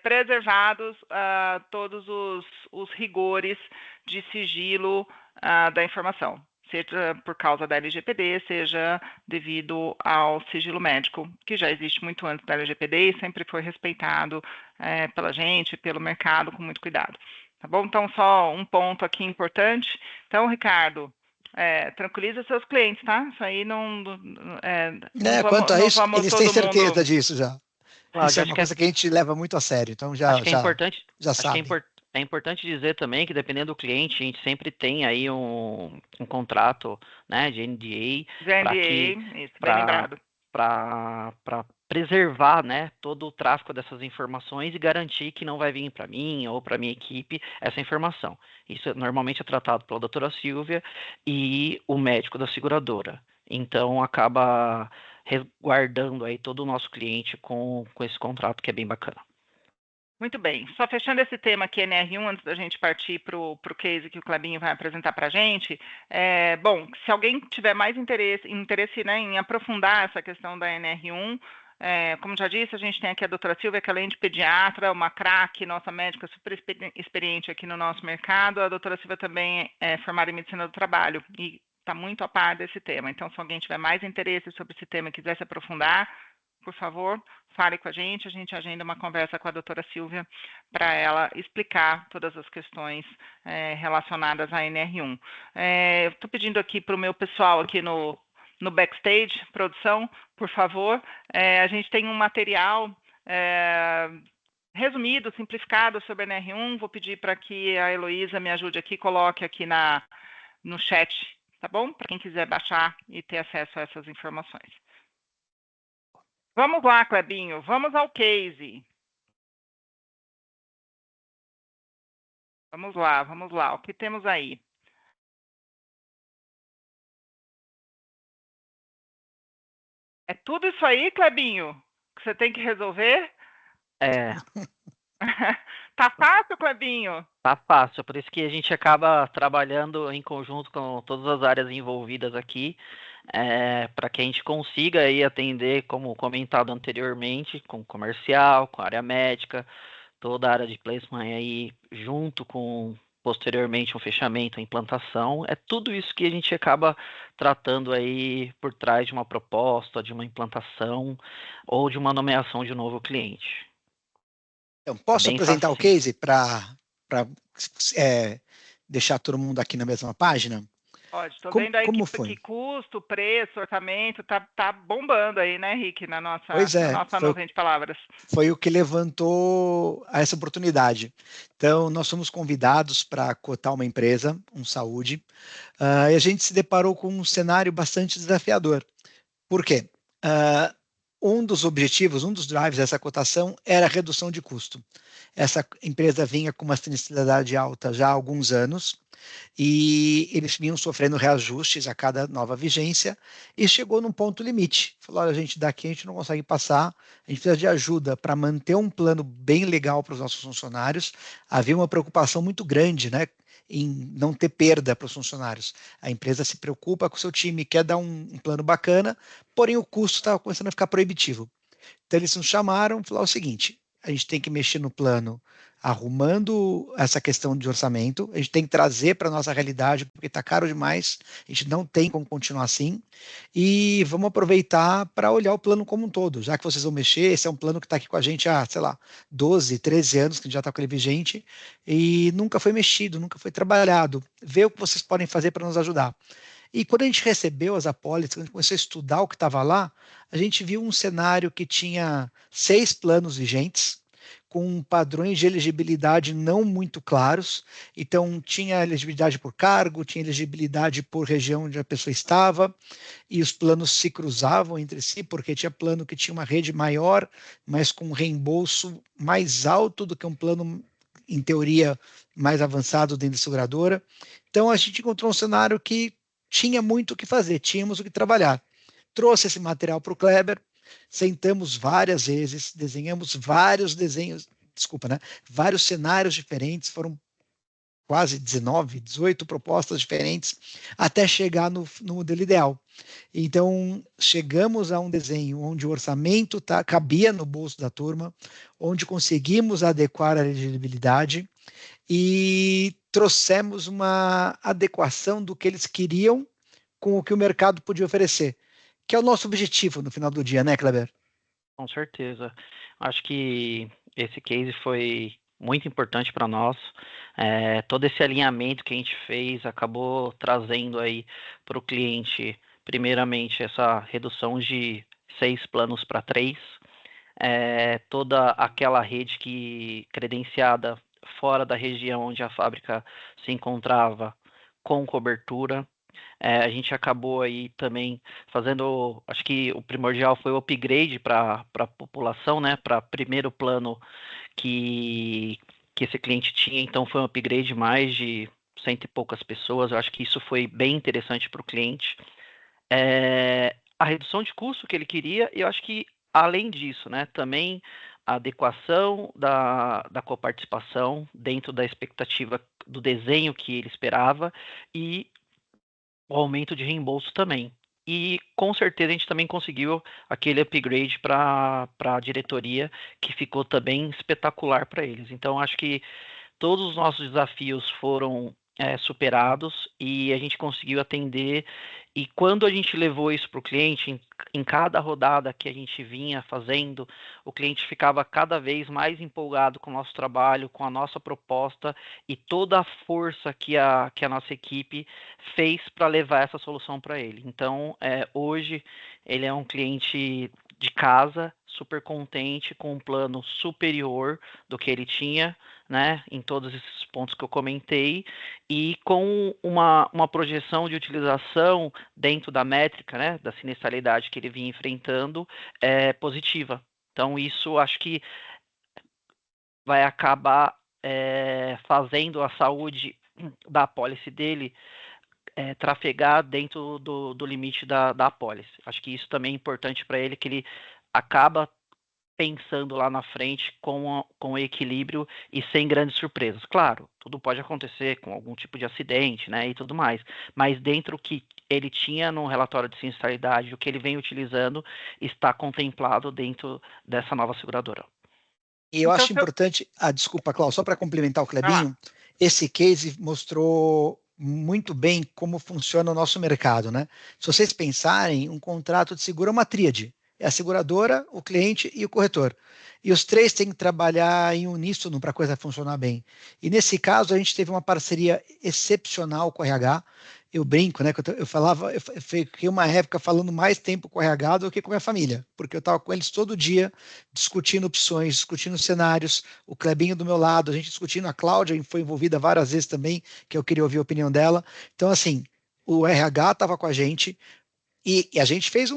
preservados todos os rigores de sigilo da informação, seja por causa da LGPD, seja devido ao sigilo médico, que já existe muito antes da LGPD e sempre foi respeitado pela gente, pelo mercado, com muito cuidado. Tá bom? Então, só um ponto aqui importante. Então, Ricardo, tranquiliza seus clientes, tá? Isso aí Quanto a isso, vamos eles todo têm certeza mundo... disso já. Cláudio, Isso é uma coisa que a gente leva muito a sério, então acho que é importante, já sabe. É importante dizer também que, dependendo do cliente, a gente sempre tem aí um contrato, né, de NDA, isso, bem lembrado. Para preservar, né, todo o tráfego dessas informações e garantir que não vai vir para mim ou para minha equipe essa informação. Isso normalmente é tratado pela doutora Silvia e o médico da seguradora. Então, acaba resguardando aí todo o nosso cliente com esse contrato, que é bem bacana. Muito bem. Só fechando esse tema aqui, NR1, antes da gente partir para o case que o Clebinho vai apresentar para a gente, bom, se alguém tiver mais interesse né, em aprofundar essa questão da NR1, como já disse, a gente tem aqui a doutora Silvia, que além de pediatra, uma craque, nossa médica super experiente aqui no nosso mercado. A doutora Silvia também é formada em medicina do trabalho e está muito a par desse tema. Então, se alguém tiver mais interesse sobre esse tema e quiser se aprofundar, por favor, fale com a gente agenda uma conversa com a doutora Silvia para ela explicar todas as questões relacionadas à NR1. Eu estou pedindo aqui para o meu pessoal aqui no backstage, produção, por favor, a gente tem um material resumido, simplificado sobre a NR1, vou pedir para que a Heloísa me ajude aqui, coloque aqui no chat, tá bom? Para quem quiser baixar e ter acesso a essas informações. Vamos lá, Clebinho, vamos ao case. Vamos lá, o que temos aí? É tudo isso aí, Clebinho, que você tem que resolver? Tá fácil, Clebinho? Tá fácil, por isso que a gente acaba trabalhando em conjunto com todas as áreas envolvidas aqui, para que a gente consiga aí atender, como comentado anteriormente, com comercial, com a área médica, toda a área de placement aí, junto com, posteriormente, um fechamento, a implantação. É tudo isso que a gente acaba tratando aí por trás de uma proposta, de uma implantação ou de uma nomeação de um novo cliente. Então, posso apresentar o case para deixar todo mundo aqui na mesma página? Pode, estou vendo aí que custo, preço, orçamento, tá bombando aí, né, Rick, na nossa nuvem de palavras. Foi o que levantou essa oportunidade. Então, nós fomos convidados para cotar uma empresa, saúde, e a gente se deparou com um cenário bastante desafiador. Por quê? Um dos objetivos, um dos drives dessa cotação era a redução de custo. Essa empresa vinha com uma sinistralidade alta já há alguns anos e eles vinham sofrendo reajustes a cada nova vigência e chegou num ponto limite. Falou, olha, gente, daqui a gente não consegue passar, a gente precisa de ajuda para manter um plano bem legal para os nossos funcionários. Havia uma preocupação muito grande, né, em não ter perda para os funcionários. A empresa se preocupa com o seu time, quer dar um plano bacana, porém o custo estava começando a ficar proibitivo. Então eles nos chamaram e falaram o seguinte, a gente tem que mexer no plano arrumando essa questão de orçamento, a gente tem que trazer para a nossa realidade, porque está caro demais, a gente não tem como continuar assim, e vamos aproveitar para olhar o plano como um todo, já que vocês vão mexer, esse é um plano que está aqui com a gente há, sei lá, 12, 13 anos, que a gente já está com ele vigente, e nunca foi mexido, nunca foi trabalhado, vê o que vocês podem fazer para nos ajudar. E quando a gente recebeu as apólices, quando a gente começou a estudar o que estava lá, a gente viu um cenário que tinha 6 planos vigentes, com padrões de elegibilidade não muito claros. Então, tinha elegibilidade por cargo, tinha elegibilidade por região onde a pessoa estava, e os planos se cruzavam entre si, porque tinha plano que tinha uma rede maior, mas com reembolso mais alto do que um plano, em teoria, mais avançado dentro da seguradora. Então, a gente encontrou um cenário que tinha muito o que fazer, tínhamos o que trabalhar. Trouxe esse material para o Kleber, sentamos várias vezes, desenhamos vários desenhos, vários cenários diferentes, foram quase 19, 18 propostas diferentes, até chegar no modelo ideal. Então, chegamos a um desenho onde o orçamento cabia no bolso da turma, onde conseguimos adequar a elegibilidade e trouxemos uma adequação do que eles queriam com o que o mercado podia oferecer, que é o nosso objetivo no final do dia, né, Kleber? Com certeza. Acho que esse case foi muito importante para nós. Todo esse alinhamento que a gente fez acabou trazendo aí para o cliente, primeiramente, essa redução de 6 planos para 3. Toda aquela rede credenciada fora da região onde a fábrica se encontrava com cobertura. A gente acabou aí também fazendo, acho que o primordial foi o upgrade para a população, né, para primeiro plano que esse cliente tinha, então foi um upgrade mais de 100 e poucas pessoas. Eu acho que isso foi bem interessante para o cliente. A redução de custo que ele queria, e eu acho que além disso, né, também a adequação da coparticipação dentro da expectativa do desenho que ele esperava e o aumento de reembolso também. E com certeza a gente também conseguiu aquele upgrade para a diretoria, que ficou também espetacular para eles. Então, acho que todos os nossos desafios foram superados e a gente conseguiu atender. E quando a gente levou isso para o cliente, em cada rodada que a gente vinha fazendo, o cliente ficava cada vez mais empolgado com o nosso trabalho, com a nossa proposta e toda a força que a nossa equipe fez para levar essa solução para ele. Então, hoje, ele é um cliente de casa, super contente, com um plano superior do que ele tinha, né, em todos esses pontos que eu comentei, e com uma projeção de utilização dentro da métrica, né, da sinistralidade que ele vinha enfrentando, positiva. Então, isso acho que vai acabar fazendo a saúde da apólice dele trafegar dentro do limite da apólice. Acho que isso também é importante para ele, que ele acaba pensando lá na frente com equilíbrio e sem grandes surpresas. Claro, tudo pode acontecer com algum tipo de acidente, né, e tudo mais, mas dentro do que ele tinha no relatório de sinistralidade, o que ele vem utilizando, está contemplado dentro dessa nova seguradora. E eu acho importante, desculpa, Cláudio, só para complementar o Clebinho, Ah. esse case mostrou muito bem como funciona o nosso mercado, né? Se vocês pensarem, um contrato de seguro é uma tríade. É a seguradora, o cliente e o corretor. E os três têm que trabalhar em uníssono para a coisa funcionar bem. E nesse caso, a gente teve uma parceria excepcional com o RH. Eu brinco, né? Que eu fiquei uma época falando mais tempo com o RH do que com a minha família, porque eu estava com eles todo dia, discutindo opções, discutindo cenários, o Clebinho do meu lado, a gente discutindo, a Cláudia foi envolvida várias vezes também, que eu queria ouvir a opinião dela. Então, assim, o RH estava com a gente e a gente fez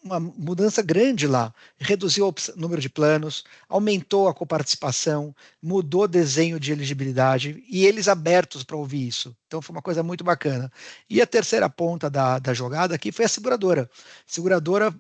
uma mudança grande lá, reduziu o número de planos, aumentou a coparticipação, mudou o desenho de elegibilidade e eles abertos para ouvir isso. Então foi uma coisa muito bacana. E a terceira ponta da jogada aqui foi a seguradora. Seguradora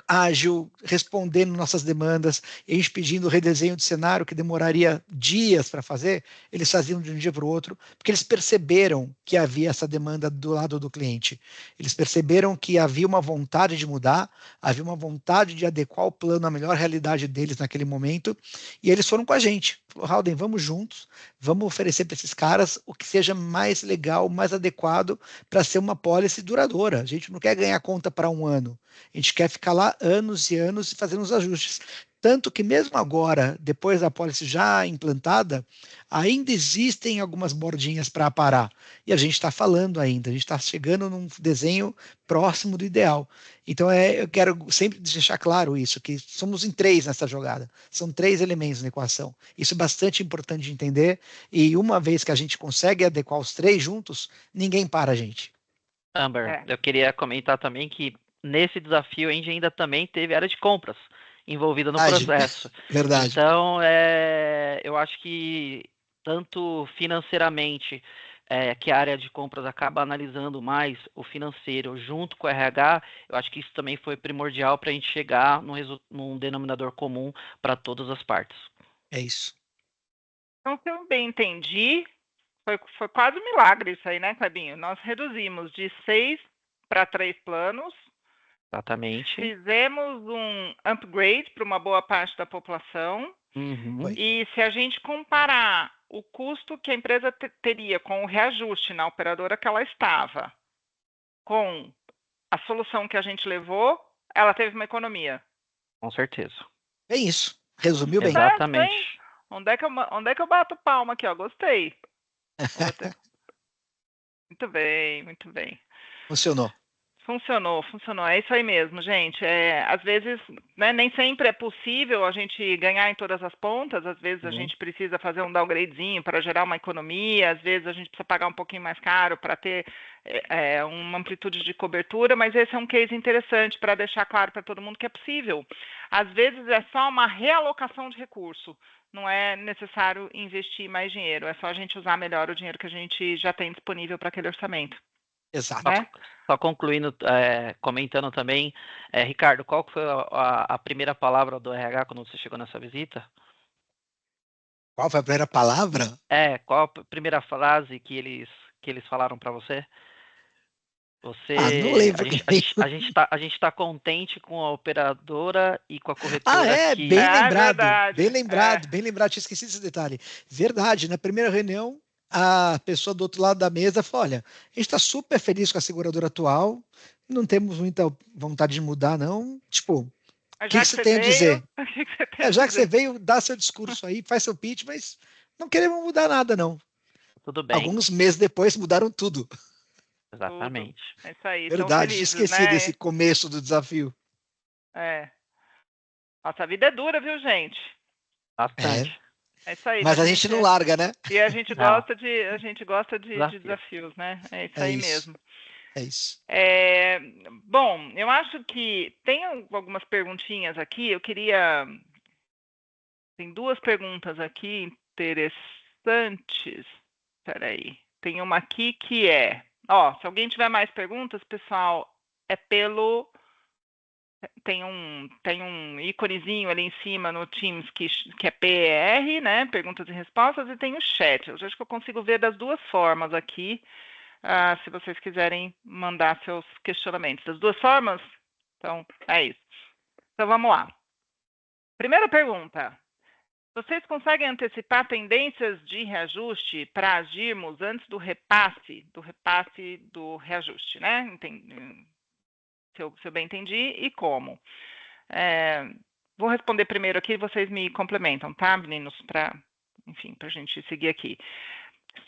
ágil, respondendo nossas demandas, e a gente pedindo redesenho de cenário que demoraria dias para fazer, eles faziam de um dia para o outro, porque eles perceberam que havia essa demanda do lado do cliente. Eles perceberam que havia uma vontade de mudar, havia uma vontade de adequar o plano à melhor realidade deles naquele momento, e eles foram com a gente. Falou, Halden, vamos juntos, vamos oferecer para esses caras o que seja mais legal, mais adequado para ser uma policy duradoura. A gente não quer ganhar conta para um ano. A gente quer ficar lá anos e anos e fazendo os ajustes. Tanto que mesmo agora, depois da apólice já implantada, ainda existem algumas bordinhas para aparar. E a gente está falando ainda, a gente está chegando num desenho próximo do ideal. Então eu quero sempre deixar claro isso, que somos em três nessa jogada. São três elementos na equação. Isso é bastante importante de entender. E uma vez que a gente consegue adequar os três juntos, ninguém para a gente. Amber, eu queria comentar também que nesse desafio a gente ainda também teve área de compras envolvida no processo. Verdade. Então, eu acho que tanto financeiramente, que a área de compras acaba analisando mais o financeiro junto com o RH, eu acho que isso também foi primordial para a gente chegar num denominador comum para todas as partes. É isso. Então, se eu bem entendi, foi quase um milagre isso aí, né, Clebinho? Nós reduzimos de 6 para 3 planos. Exatamente. Fizemos um upgrade para uma boa parte da população. Uhum. E se a gente comparar o custo que a empresa teria com o reajuste na operadora que ela estava, com a solução que a gente levou, ela teve uma economia. Com certeza. É isso. Resumiu bem. Exatamente. Onde é que eu bato palma aqui, ó? Gostei. Muito bem, muito bem. Funcionou. Funcionou. É isso aí mesmo, gente. Às vezes, né, nem sempre é possível a gente ganhar em todas as pontas. Às vezes a gente precisa fazer um downgradezinho para gerar uma economia. Às vezes a gente precisa pagar um pouquinho mais caro para ter uma amplitude de cobertura. Mas esse é um case interessante para deixar claro para todo mundo que é possível. Às vezes é só uma realocação de recurso. Não é necessário investir mais dinheiro. É só a gente usar melhor o dinheiro que a gente já tem disponível para aquele orçamento. Exato. né? Só concluindo, comentando também, Ricardo, qual foi a primeira palavra do RH quando você chegou nessa visita? Qual foi a primeira palavra? Qual a primeira frase que eles falaram para você? Não lembro. A gente tá contente com a operadora e com a corretora que. Bem É lembrado, verdade. bem lembrado, tinha esquecido esse detalhe. Verdade, na primeira reunião, a pessoa do outro lado da mesa falou: olha, a gente está super feliz com a seguradora atual, não temos muita vontade de mudar, não. Tipo, o que Já que você você tem a veio, dizer? o que você tem a Já que você dizer? veio, dá seu discurso aí, faz seu pitch, mas não queremos mudar nada, não. Tudo bem, Alguns meses depois mudaram tudo. Tudo. exatamente. É isso aí, estão Verdade, tinha felizes, esquecido desse né? começo do desafio. É. Nossa, a vida é dura, viu, gente? É, Bastante. É isso aí, mas mas a gente não larga, né? e a gente Não, gosta de desafio. desafios, né? É isso É aí isso, mesmo. é isso. Bom, eu acho que tem algumas perguntinhas aqui. Tem duas perguntas aqui interessantes. Espera aí. Tem uma aqui que se alguém tiver mais perguntas, pessoal, é pelo tem um íconezinho ali em cima no Teams que é PR, né? Perguntas e respostas, e tem o chat. Eu acho que eu consigo ver das duas formas aqui, se vocês quiserem mandar seus questionamentos. Das duas formas? Então, é isso. Então, vamos lá. Primeira pergunta. Vocês conseguem antecipar tendências de reajuste para agirmos antes do repasse do reajuste, né? Se eu bem entendi, e como? Vou responder primeiro aqui e vocês me complementam, tá, meninos? Para a gente seguir aqui.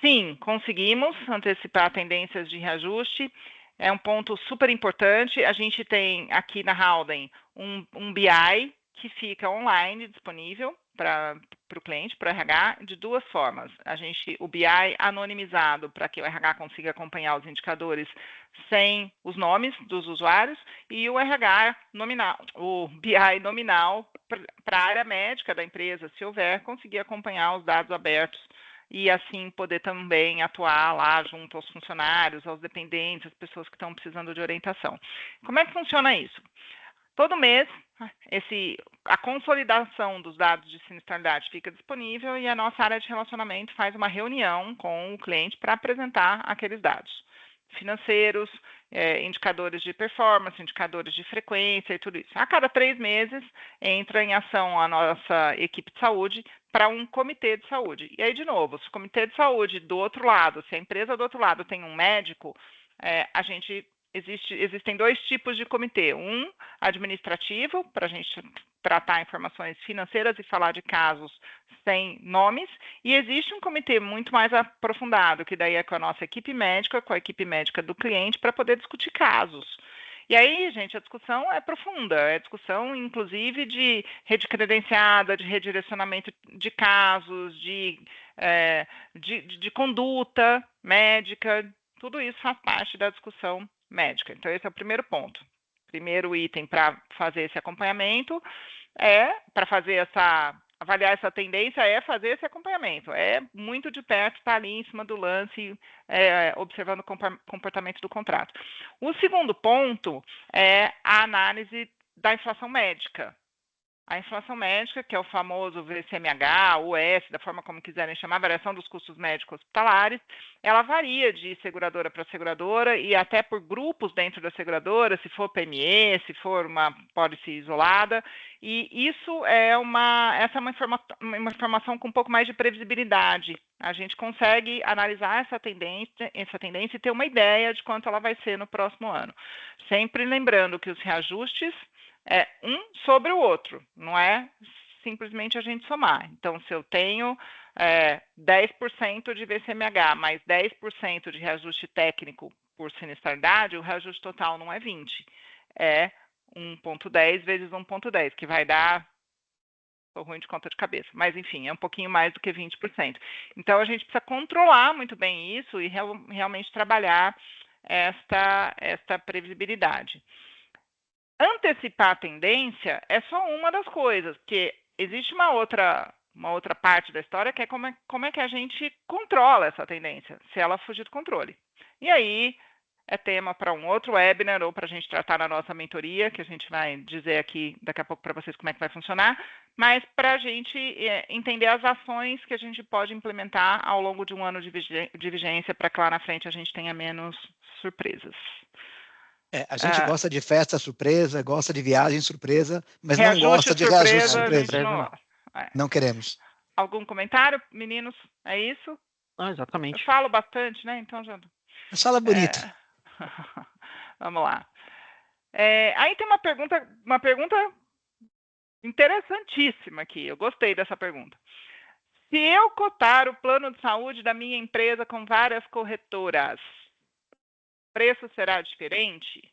Sim, conseguimos antecipar tendências de reajuste. É um ponto super importante. A gente tem aqui na Howden um BI que fica online, disponível para o cliente, para o RH, de duas formas. O BI anonimizado, para que o RH consiga acompanhar os indicadores sem os nomes dos usuários, e o RH nominal, o BI nominal para a área médica da empresa, se houver, conseguir acompanhar os dados abertos e assim poder também atuar lá junto aos funcionários, aos dependentes, às pessoas que estão precisando de orientação. Como é que funciona isso? Todo mês, a consolidação dos dados de sinistralidade fica disponível e a nossa área de relacionamento faz uma reunião com o cliente para apresentar aqueles dados financeiros, indicadores de performance, indicadores de frequência e tudo isso. A cada 3 meses entra em ação a nossa equipe de saúde para um comitê de saúde. E aí, de novo, se o comitê de saúde do outro lado, se a empresa do outro lado tem um médico, existem 2 tipos de comitê. Um administrativo, para a gente tratar informações financeiras e falar de casos sem nomes, e existe um comitê muito mais aprofundado, que daí é com a nossa equipe médica, com a equipe médica do cliente, para poder discutir casos. E aí, gente, a discussão é profunda, é discussão, inclusive, de rede credenciada, de redirecionamento de casos, de conduta médica, tudo isso faz parte da discussão médica. Então, esse é o primeiro ponto. Primeiro item para fazer esse acompanhamento para avaliar essa tendência, fazer esse acompanhamento. É muito de perto, estar ali em cima do lance, observando o comportamento do contrato. O segundo ponto é a análise da inflação médica. A inflação médica, que é o famoso VCMH, US, da forma como quiserem chamar, variação dos custos médicos hospitalares, ela varia de seguradora para seguradora e até por grupos dentro da seguradora, se for PME, se for uma pólice isolada, e isso essa é uma informação com um pouco mais de previsibilidade. A gente consegue analisar essa tendência e ter uma ideia de quanto ela vai ser no próximo ano. Sempre lembrando que os reajustes um sobre o outro, não é simplesmente a gente somar. Então, se eu tenho 10% de VCMH mais 10% de reajuste técnico por sinistralidade, o reajuste total não é 20%, é 1,10 vezes 1,10, que vai dar, estou ruim de conta de cabeça, mas enfim, é um pouquinho mais do que 20%. Então, a gente precisa controlar muito bem isso e realmente trabalhar esta previsibilidade. Antecipar a tendência é só uma das coisas, porque existe uma outra parte da história que é como é que a gente controla essa tendência, se ela fugir do controle. E aí, é tema para um outro webinar ou para a gente tratar na nossa mentoria, que a gente vai dizer aqui daqui a pouco para vocês como é que vai funcionar, mas para a gente entender as ações que a gente pode implementar ao longo de um ano de vigência para que lá na frente a gente tenha menos surpresas. A gente gosta de festa surpresa, gosta de viagem surpresa, mas não reajuste gosta de reajuste surpresa, a surpresa. gente não gosta. Não queremos. Algum comentário, meninos? É isso? Não, exatamente. Eu falo bastante, né? Então já. Mas fala bonito. Vamos lá. Aí tem uma pergunta interessantíssima aqui. Eu gostei dessa pergunta. Se eu cotar o plano de saúde da minha empresa com várias corretoras, o preço será diferente?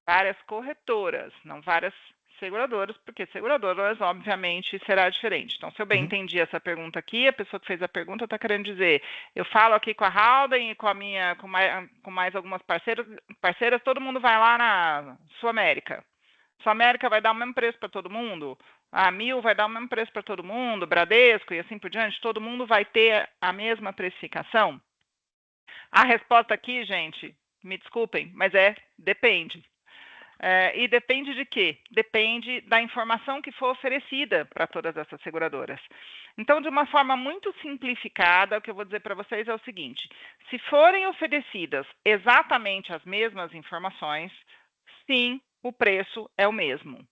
Várias corretoras, não várias seguradoras, porque seguradoras, obviamente, será diferente. Então, se eu bem entendi essa pergunta aqui, a pessoa que fez a pergunta está querendo dizer, eu falo aqui com a Halden e com mais algumas parceiras, todo mundo vai lá na Sul América. Sul América vai dar o mesmo preço para todo mundo? A Mil vai dar o mesmo preço para todo mundo? Bradesco e assim por diante? Todo mundo vai ter a mesma precificação? A resposta aqui, gente, me desculpem, mas depende. E depende de quê? Depende da informação que for oferecida para todas essas seguradoras. Então, de uma forma muito simplificada, o que eu vou dizer para vocês é o seguinte: se forem oferecidas exatamente as mesmas informações, sim, o preço é o mesmo.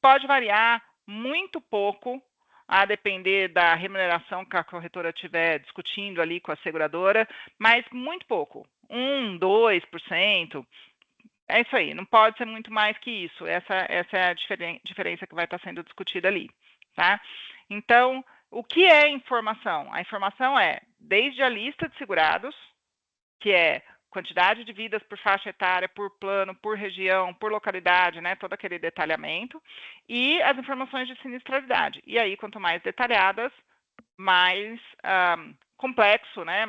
Pode variar muito pouco, a depender da remuneração que a corretora estiver discutindo ali com a seguradora, mas muito pouco, 1%, 2%. É isso aí, não pode ser muito mais que isso. Essa é a diferença que vai estar sendo discutida ali, tá? Então, o que é informação? A informação é desde a lista de segurados, que é quantidade de vidas por faixa etária, por plano, por região, por localidade, né? Todo aquele detalhamento, e as informações de sinistralidade. E aí, quanto mais detalhadas, mais complexo, né?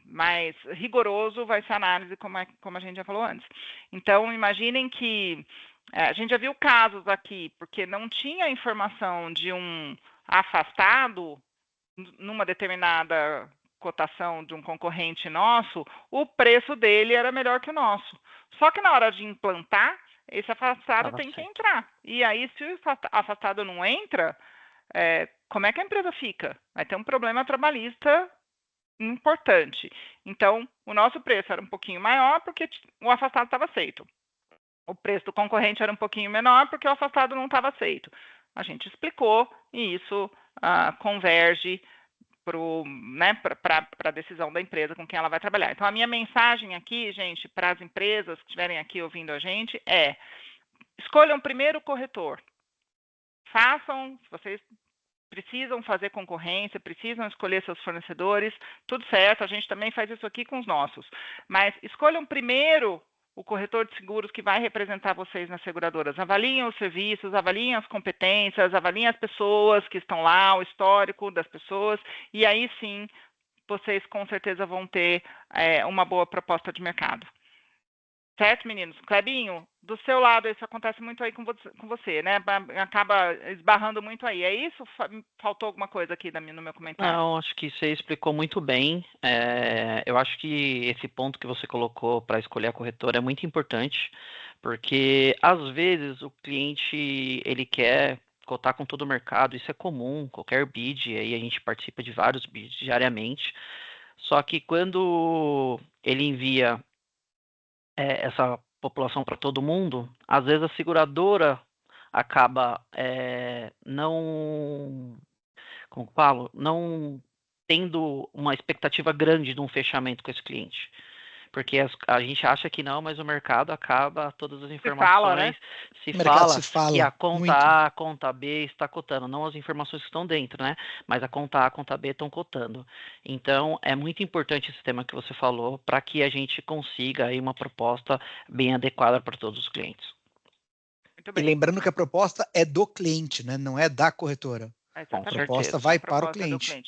Mais rigoroso vai ser a análise, como a gente já falou antes. Então, imaginem que a gente já viu casos aqui, porque não tinha informação de um afastado numa determinada cotação de um concorrente nosso, o preço dele era melhor que o nosso. Só que na hora de implantar, esse afastado tem que entrar. E aí, se o afastado não entra, como é que a empresa fica? Vai ter um problema trabalhista importante. Então, o nosso preço era um pouquinho maior porque o afastado estava aceito. O preço do concorrente era um pouquinho menor porque o afastado não estava aceito. A gente explicou e isso converge para a decisão da empresa com quem ela vai trabalhar. Então, a minha mensagem aqui, gente, para as empresas que estiverem aqui ouvindo a gente é: escolham primeiro o corretor. Se vocês precisam fazer concorrência, precisam escolher seus fornecedores, tudo certo, a gente também faz isso aqui com os nossos. Mas escolham primeiro o corretor de seguros que vai representar vocês nas seguradoras. Avaliem os serviços, avaliem as competências, avaliem as pessoas que estão lá, o histórico das pessoas, e aí sim, vocês com certeza vão ter uma boa proposta de mercado. Certo, meninos? Clebinho, do seu lado, isso acontece muito aí com você, né? Acaba esbarrando muito aí. É isso? Faltou alguma coisa aqui no meu comentário? Não, acho que você explicou muito bem. Eu acho que esse ponto que você colocou para escolher a corretora é muito importante, porque às vezes o cliente ele quer cotar com todo o mercado, isso é comum, qualquer bid, aí a gente participa de vários bids diariamente, só que quando ele envia essa população para todo mundo, às vezes a seguradora acaba não tendo uma expectativa grande de um fechamento com esse cliente. Porque a gente acha que não, mas o mercado acaba, todas as informações se fala que a conta muito. A, a conta B está cotando, não as informações que estão dentro, né? Mas a conta A, a conta B estão cotando. Então, é muito importante esse tema que você falou para que a gente consiga aí uma proposta bem adequada para todos os clientes. Muito bem. E lembrando que a proposta é do cliente, né? Não é da corretora. A proposta vai para o cliente.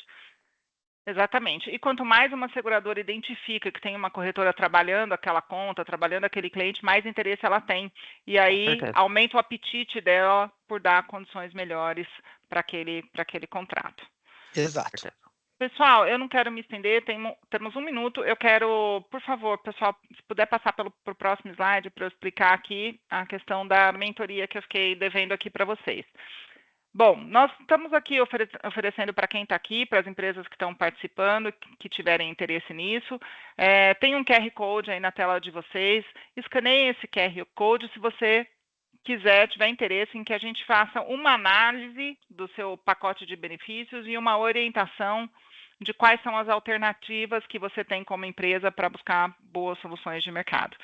Exatamente. E quanto mais uma seguradora identifica que tem uma corretora trabalhando aquela conta, trabalhando aquele cliente, mais interesse ela tem. E aí aumenta o apetite dela por dar condições melhores para aquele contrato. Exato. Pessoal, eu não quero me estender, temos 1 minuto. Eu quero, por favor, pessoal, se puder passar para o próximo slide para eu explicar aqui a questão da mentoria que eu fiquei devendo aqui para vocês. Bom, nós estamos aqui oferecendo para quem está aqui, para as empresas que estão participando, que tiverem interesse nisso. Tem um QR Code aí na tela de vocês. Escaneiem esse QR Code se você tiver interesse em que a gente faça uma análise do seu pacote de benefícios e uma orientação de quais são as alternativas que você tem como empresa para buscar boas soluções de mercado.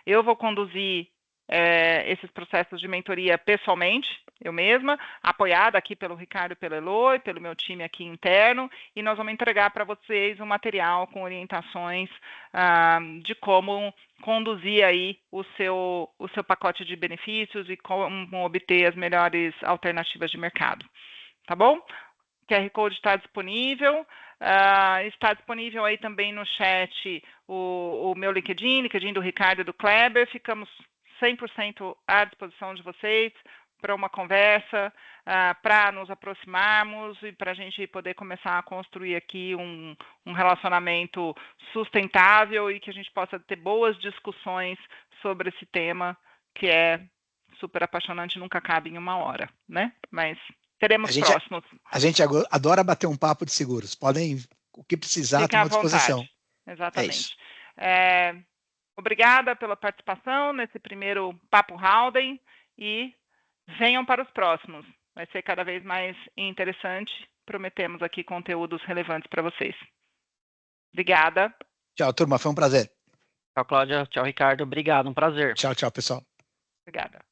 Eu vou conduzir esses processos de mentoria pessoalmente, eu mesma, apoiada aqui pelo Ricardo e pelo Elo, e pelo meu time aqui interno, e nós vamos entregar para vocês um material com orientações de como conduzir aí o seu pacote de benefícios e como obter as melhores alternativas de mercado. Tá bom? O QR Code está disponível. Está disponível aí também no chat o meu LinkedIn do Ricardo e do Kleber. Ficamos 100% à disposição de vocês para uma conversa, para nos aproximarmos e para a gente poder começar a construir aqui um relacionamento sustentável e que a gente possa ter boas discussões sobre esse tema que é super apaixonante, nunca cabe em 1 hora, né? Mas teremos próximos. A gente adora bater um papo de seguros. Podem, o que precisar, fiquem à disposição. Exatamente. Obrigada pela participação nesse primeiro Papo Howden e venham para os próximos. Vai ser cada vez mais interessante. Prometemos aqui conteúdos relevantes para vocês. Obrigada. Tchau, turma. Foi um prazer. Tchau, Cláudia. Tchau, Ricardo. Obrigado. Um prazer. Tchau, pessoal. Obrigada.